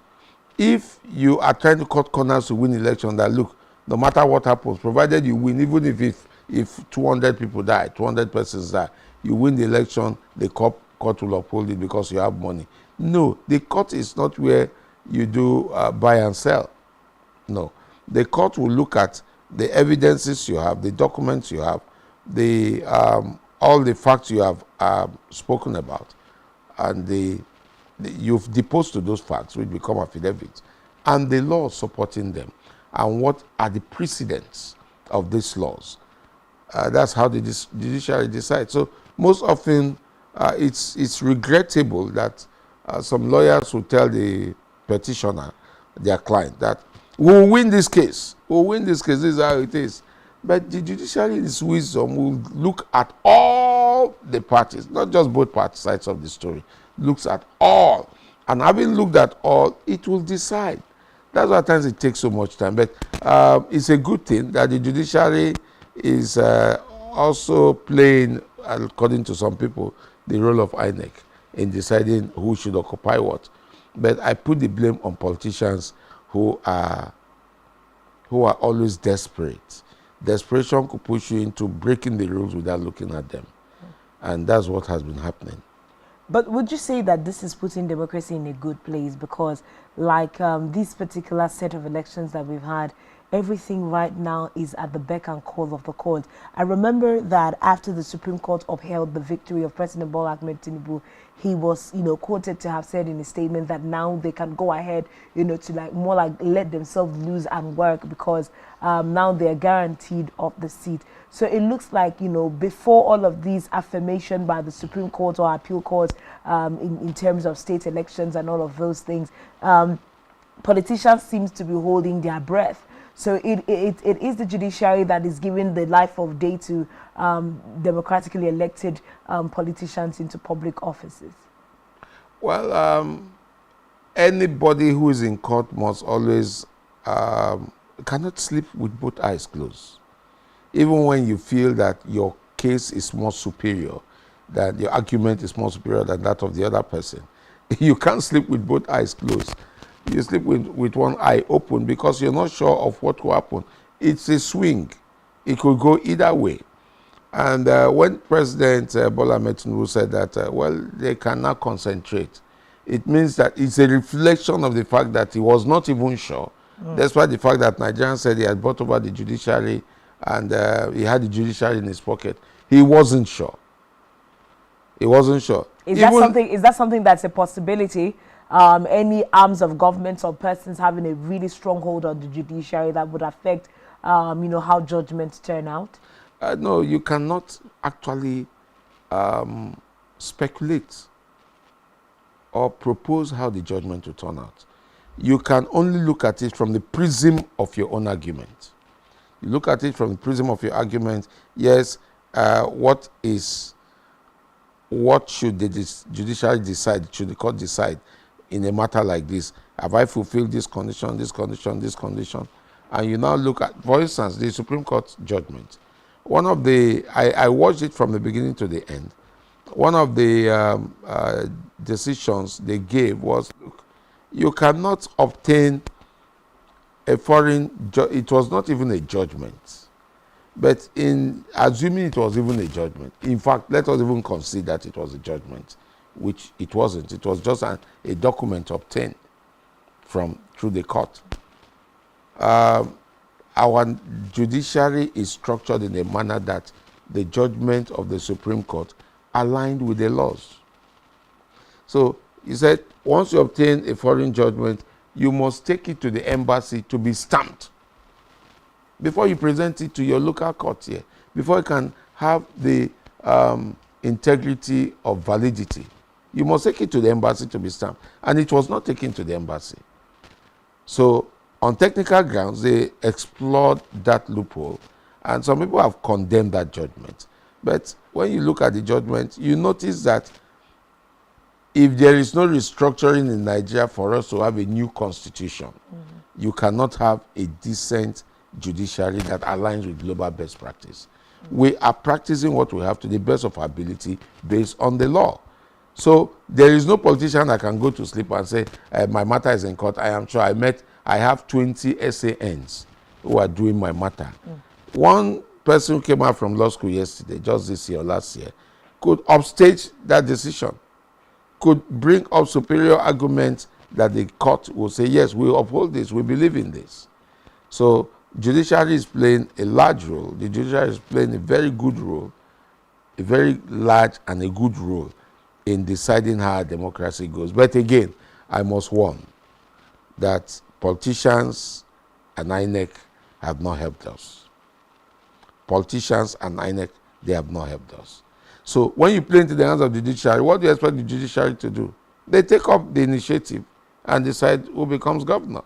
If you are trying to cut corners to win election, that look, no matter what happens, provided you win, even if 200 people die, 200 persons die, you win the election, the court will uphold it because you have money. No, the court is not where you do buy and sell. No. The court will look at the evidences you have, the documents you have, the all the facts you have spoken about, and you've deposed to those facts, which become affidavits, and the laws supporting them, and what are the precedents of these laws. That's how the judiciary decides. So most often, it's regrettable that some lawyers will tell the petitioner, their client, that we'll win this case. We'll win this case. This is how it is. But the judiciary, in its wisdom, will look at all the parties, not just both sides of the story. Looks at all. And having looked at all, it will decide. That's why at times it takes so much time. But it's a good thing that the judiciary is also playing, according to some people, the role of INEC in deciding who should occupy what. But I put the blame on politicians who are always desperate. Desperation could push you into breaking the rules without looking at them. And that's what has been happening. But would you say that this is putting democracy in a good place? Because like this particular set of elections that we've had, everything right now is at the beck and call of the court. I remember that after the Supreme Court upheld the victory of President Bola Ahmed Tinubu, he was, quoted to have said in a statement that now they can go ahead, to more like let themselves loose and work because now they're guaranteed of the seat. So it looks like, before all of these affirmation by the Supreme Court or appeal court in terms of state elections and all of those things, politicians seem to be holding their breath. So it is the judiciary that is giving the life of day to democratically elected politicians into public offices. Well, anybody who is in court must always cannot sleep with both eyes closed. Even when you feel that your case is more superior, that your argument is more superior than that of the other person, you can't sleep with both eyes closed. You sleep with one eye open because you're not sure of what will happen. It's a swing. It could go either way. And when President Bola Ahmed Tinubu said that, well, they cannot concentrate, it means that it's a reflection of the fact that he was not even sure. Despite the fact that Nigerians said he had brought over the judiciary and he had the judiciary in his pocket, he wasn't sure. He wasn't sure. Is that something that's a possibility? Any arms of government or persons having a really strong hold on the judiciary that would affect, how judgments turn out? No, you cannot actually speculate or propose how the judgment will turn out. You can only look at it from the prism of your own argument. You look at it from the prism of your argument. Yes, what should the judiciary decide? Should the court decide in a matter like this? Have I fulfilled this condition, this condition, this condition? And you now look at, for instance, the Supreme Court judgment. One of the, I watched it from the beginning to the end. One of the decisions they gave was, look, you cannot obtain a foreign, it was not even a judgment. But in assuming it was even a judgment, in fact, let us even consider that it was a judgment, which it wasn't. It was just a document obtained through the court. Our judiciary is structured in a manner that the judgment of the Supreme Court aligned with the laws. So he said, once you obtain a foreign judgment, you must take it to the embassy to be stamped before you present it to your local court here, before you can have the integrity of validity. You must take it to the embassy to be stamped. And it was not taken to the embassy. So on technical grounds, they explored that loophole. And some people have condemned that judgment. But when you look at the judgment, you notice that if there is no restructuring in Nigeria for us to have a new constitution, you cannot have a decent judiciary that aligns with global best practice. We are practicing what we have to the best of our ability based on the law. So there is no politician that can go to sleep and say, my matter is in court. I am sure I have 20 SANs who are doing my matter. One person who came out from law school yesterday, just this year or last year, could upstage that decision, could bring up superior arguments that the court will say, yes, we uphold this, we believe in this. So judiciary is playing a large role. The judiciary is playing a very good role, a very large and a good role in deciding how our democracy goes. But again, I must warn that politicians and INEC have not helped us. Politicians and INEC, they have not helped us. So when you play into the hands of the judiciary, what do you expect the judiciary to do? They take up the initiative and decide who becomes governor.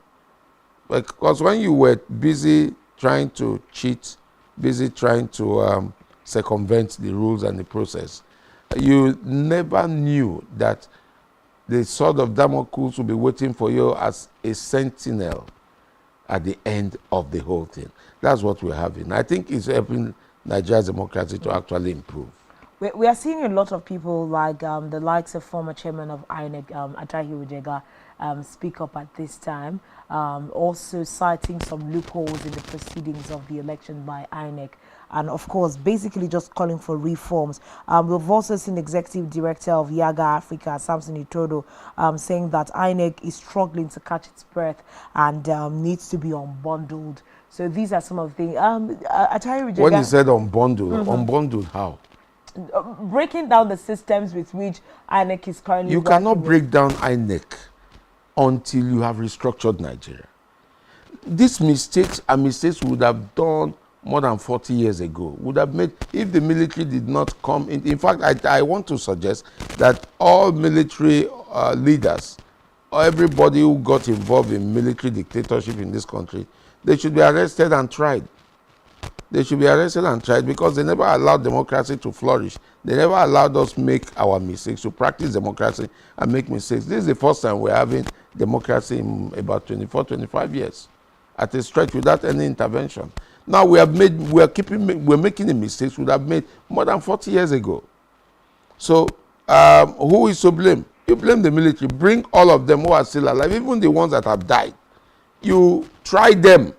Because when you were busy trying to cheat, busy trying to circumvent the rules and the process, you never knew that the sword of Damocles will be waiting for you as a sentinel at the end of the whole thing. That's what we're having. I think it's helping Nigeria's democracy to actually improve. We are seeing a lot of people like the likes of former chairman of INEC, Atahi Ujega, speak up at this time, also citing some loopholes in the proceedings of the election by INEC. And of course, basically just calling for reforms. We've also seen Executive Director of Yaga Africa, Samson Itodo, saying that INEC is struggling to catch its breath and needs to be unbundled. So these are some of the things. When you said unbundled, unbundled how? Breaking down the systems with which INEC is currently You cannot break down INEC until you have restructured Nigeria. These mistakes are mistakes we would have done more than 40 years ago, would have made if the military did not come in. In fact, I want to suggest that all military leaders, or everybody who got involved in military dictatorship in this country, they should be arrested and tried. They should be arrested and tried because they never allowed democracy to flourish. They never allowed us make our mistakes, to practice democracy and make mistakes. This is the first time we're having democracy in about 24, 25 years at a stretch without any intervention. Now we're making the mistakes we would have made more than 40 years ago. So who is to blame? You blame the military. Bring all of them who are still alive, even the ones that have died. You try them.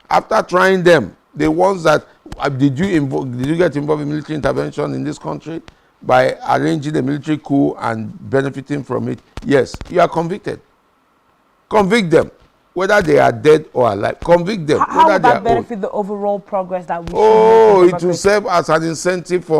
After trying them, the ones that did you get involved in military intervention in this country by arranging a military coup and benefiting from it? Yes, you are convicted. Convict them, whether they are dead or alive. Convict them. How would that benefit the overall progress that we should make? Oh, it will serve as an incentive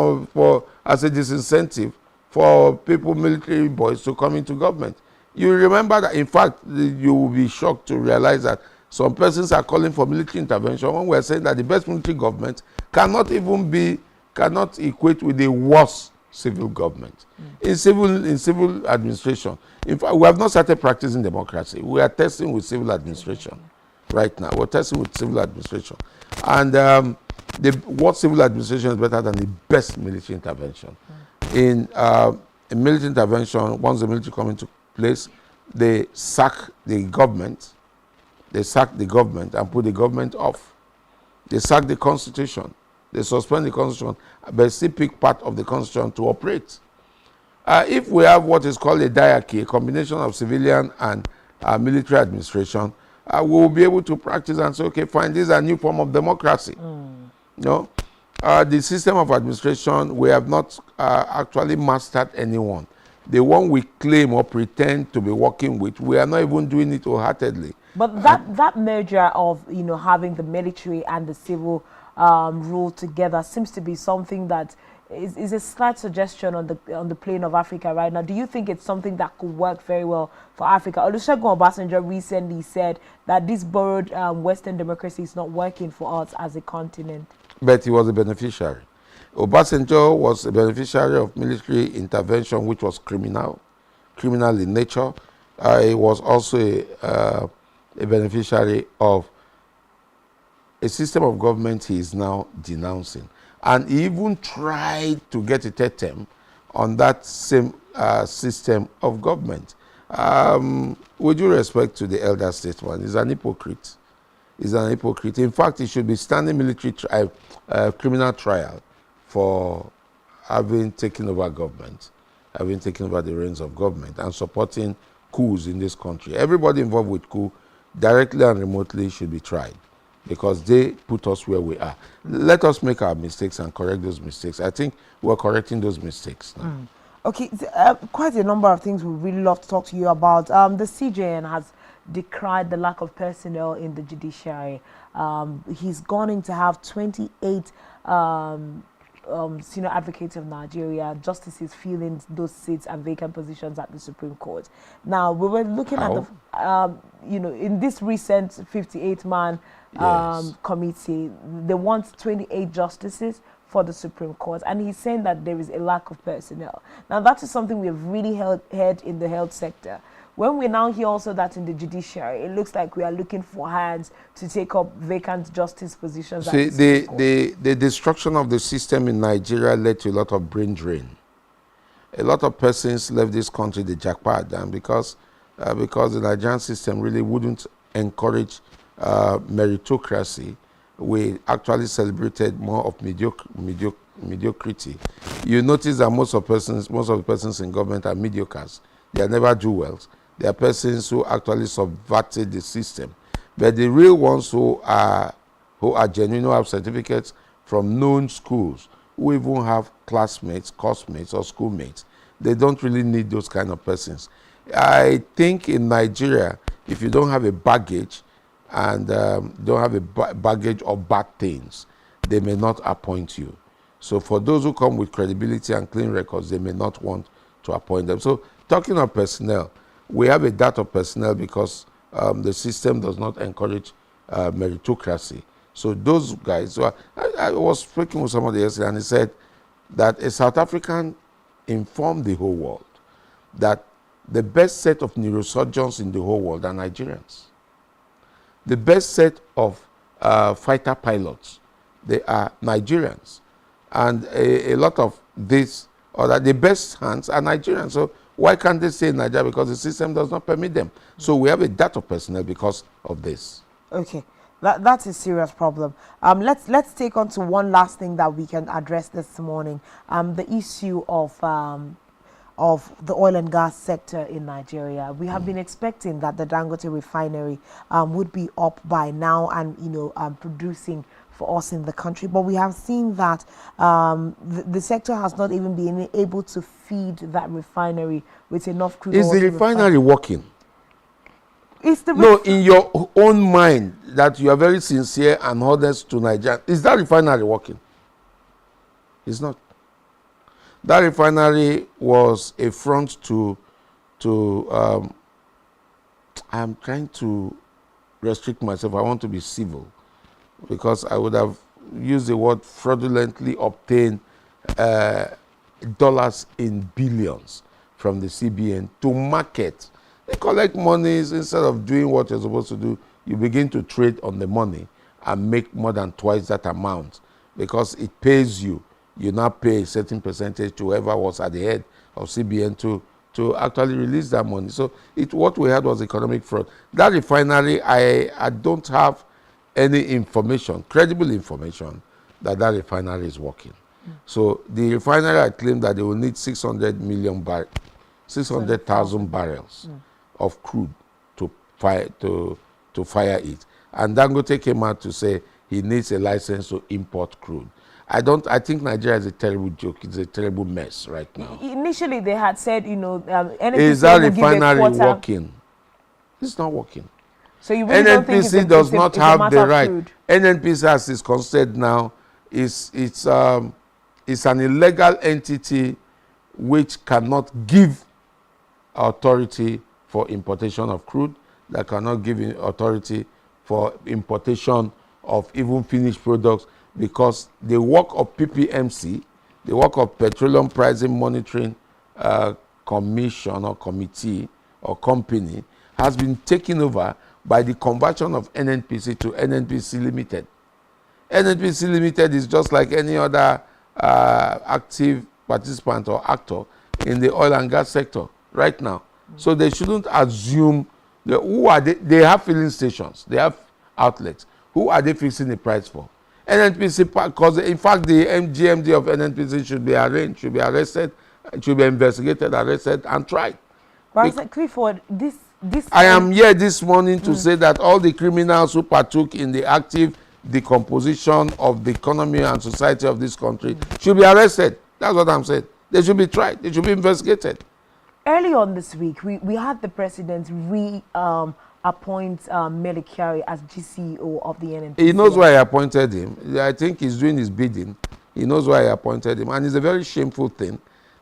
as a disincentive for people, military boys, to come into government. You remember that, in fact, you will be shocked to realize that some persons are calling for military intervention when we're saying that the best military government cannot equate with the worst civil government. In civil administration, in fact, we have not started practicing democracy. We are testing with civil administration right now. We're testing with civil administration. And what civil administration is better than the best military intervention? In military intervention, once the military come into place, they sack the government. They sack the government and put the government off. They sack the constitution. They suspend the constitution, but still pick part of the constitution to operate. If we have what is called a diarchy, a combination of civilian and military administration, we will be able to practice and say, okay, fine, this is a new form of democracy. No, the system of administration, we have not actually mastered anyone. The one we claim or pretend to be working with, we are not even doing it wholeheartedly. But that merger of having the military and the civil rule together seems to be something that is a slight suggestion on the plane of Africa right now. Do you think it's something that could work very well for Africa? Olusegun Obasanjo recently said that this borrowed Western democracy is not working for us as a continent. But he was a beneficiary. Obasanjo was a beneficiary of military intervention, which was criminal in nature. He was also a beneficiary of a system of government he is now denouncing. And he even tried to get a third term on that same system of government. With due respect to the elder statesman, he's an hypocrite. He's an hypocrite. In fact, he should be standing military criminal trial for having taken over government, having taken over the reins of government and supporting coups in this country. Everybody involved with coup, directly and remotely, should be tried because they put us where we are. Let us make our mistakes and correct those mistakes. I think we're correcting those mistakes now. Okay, quite a number of things we really love to talk to you about. The CJN has decried the lack of personnel in the judiciary. He's going to have 28 senior advocates of Nigeria, justices filling those seats and vacant positions at the Supreme Court. Now, we were looking at the, in this recent 58-man committee, they want 28 justices for the Supreme Court, and he's saying that there is a lack of personnel. Now, that is something we have really heard in the health sector. When we now hear also that in the judiciary, it looks like we are looking for hands to take up vacant justice positions. See, the destruction of the system in Nigeria led to a lot of brain drain. A lot of persons left this country, the jackpot, and because the Nigerian system really wouldn't encourage meritocracy, we actually celebrated more of mediocrity. You notice that most of the persons in government are mediocres. They are never do-wells. They are persons who actually subverted the system. But the real ones who are genuine, who have certificates from known schools, who even have classmates, course-mates, or schoolmates, they don't really need those kind of persons. I think in Nigeria, if you don't have a baggage and don't have a baggage of bad things, they may not appoint you. So for those who come with credibility and clean records, they may not want to appoint them. So talking of personnel, we have a dearth of personnel because the system does not encourage meritocracy. So those guys, so I was speaking with somebody yesterday and he said that a South African informed the whole world that the best set of neurosurgeons in the whole world are Nigerians. The best set of fighter pilots, they are Nigerians. And a lot of this, or that the best hands are Nigerians. So why can't they stay in Nigeria? Because the system does not permit them. So we have a dearth of personnel because of this. Okay. That's a serious problem. Let's take on to one last thing that we can address this morning. The issue of the oil and gas sector in Nigeria. We have been expecting that the Dangote refinery would be up by now and producing for us in the country, but we have seen that the sector has not even been able to feed that refinery with enough crude oil. Is the refinery working? No, in your own mind that you are very sincere and honest to Nigeria, is that refinery working? It's not. That refinery was a front to I'm trying to restrict myself. I want to be civil because I would have used the word fraudulently obtain dollars in billions from the CBN to market. They collect monies instead of doing what you're supposed to do. You begin to trade on the money and make more than twice that amount because it pays you. You now pay a certain percentage to whoever was at the head of CBN to actually release that money. So what we had was economic fraud. That refinery, I don't have any information, credible information, that refinery is working. So the refinery, I claim that they will need 600,000 barrels of crude to fire it. And Dangote came out to say he needs a license to import crude. I think Nigeria is a terrible joke. It's a terrible mess right now. Initially, they had said, NNPC is that refinery working? It's not working. So you really don't think NNPC does not have the right. NNPC, as is considered now, it's an illegal entity which cannot give authority for importation of crude, that cannot give authority for importation of even finished products, because the work of PPMC, the work of Petroleum Pricing Monitoring Commission or Committee or Company, has been taken over by the conversion of NNPC to NNPC Limited. NNPC Limited is just like any other active participant or actor in the oil and gas sector right now. So they shouldn't assume who are they? They have filling stations, they have outlets. Who are they fixing the price for? NNPC, because in fact the GMD of NNPC should be arraigned, should be arrested, should be investigated, arrested, and tried. But Clifford, this I am here this morning to say that all the criminals who partook in the active decomposition of the economy and society of this country should be arrested. That's what I'm saying. They should be tried. They should be investigated. Early on this week, we had the president appoint Melikari as GCEO of the NNPC. He knows why I appointed him. I think he's doing his bidding. He knows why I appointed him. And it's a very shameful thing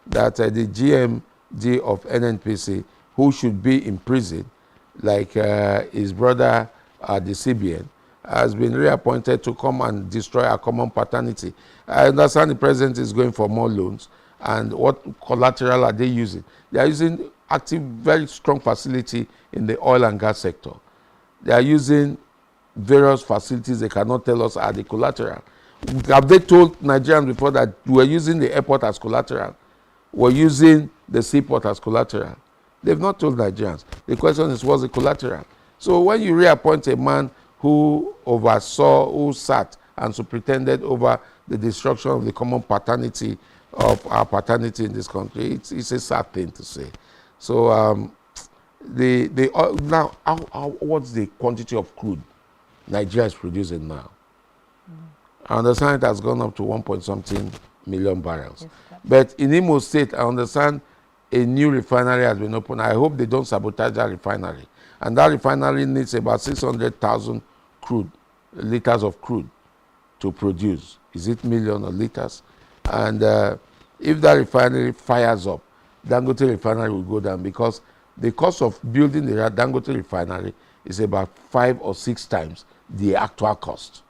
that the GMD of NNPC, who should be in prison, like his brother, the CBN, has been reappointed to come and destroy our common paternity. I understand the president is going for more loans. And what collateral are they using? They are using active, very strong facility in the oil and gas sector. They are using various facilities they cannot tell us are the collateral. Have they told Nigerians before that we're using the airport as collateral? We're using the seaport as collateral? They've not told Nigerians. The question is, what's the collateral? So when you reappoint a man who oversaw, who sat and superintended over the destruction of the common paternity of our paternity in this country, it's a sad thing to say. So now, what's the quantity of crude Nigeria is producing now? I understand it has gone up to 1.something million barrels. Yes, but in Imo State, I understand a new refinery has been opened. I hope they don't sabotage that refinery. And that refinery needs about 600,000 liters of crude to produce. Is it million or liters? And if that refinery fires up, Dangote refinery will go down, because the cost of building the Dangote refinery is about 5 or 6 times the actual cost.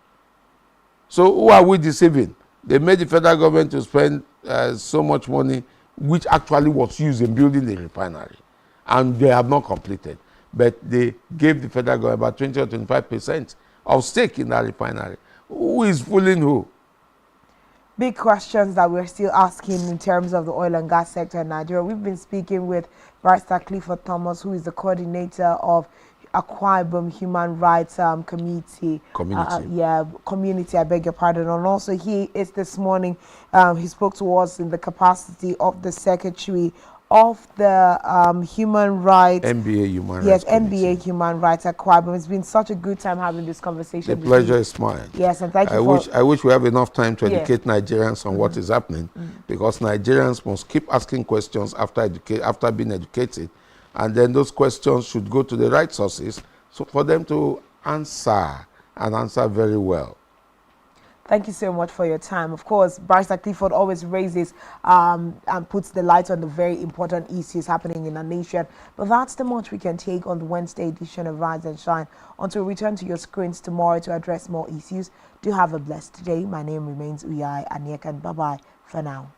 So who are we deceiving? They made the federal government to spend so much money, which actually was used in building the refinery, and they have not completed. But they gave the federal government about 20 or 25% of stake in that refinery. Who is fooling who? Big questions that we're still asking in terms of the oil and gas sector in Nigeria. We've been speaking with Barrister Clifford Thomas, who is the coordinator of Akwa Ibom Human Rights Community, I beg your pardon. And also he is this morning, he spoke to us in the capacity of the secretary of the Human Rights NBA Human Rights. Yes, NBA Human Rights Akwa Ibom. It's been such a good time having this conversation. The pleasure is mine. Yes, and thank you. I wish we have enough time to educate Nigerians on what is happening, because Nigerians must keep asking questions after being educated, and then those questions should go to the right sources so for them to answer, and answer very well. Thank you so much for your time. Of course, Barrister Clifford always raises and puts the light on the very important issues happening in our nation. But that's the much we can take on the Wednesday edition of Rise and Shine. Until we return to your screens tomorrow to address more issues, do have a blessed day. My name remains Uyai Aniek, and bye-bye for now.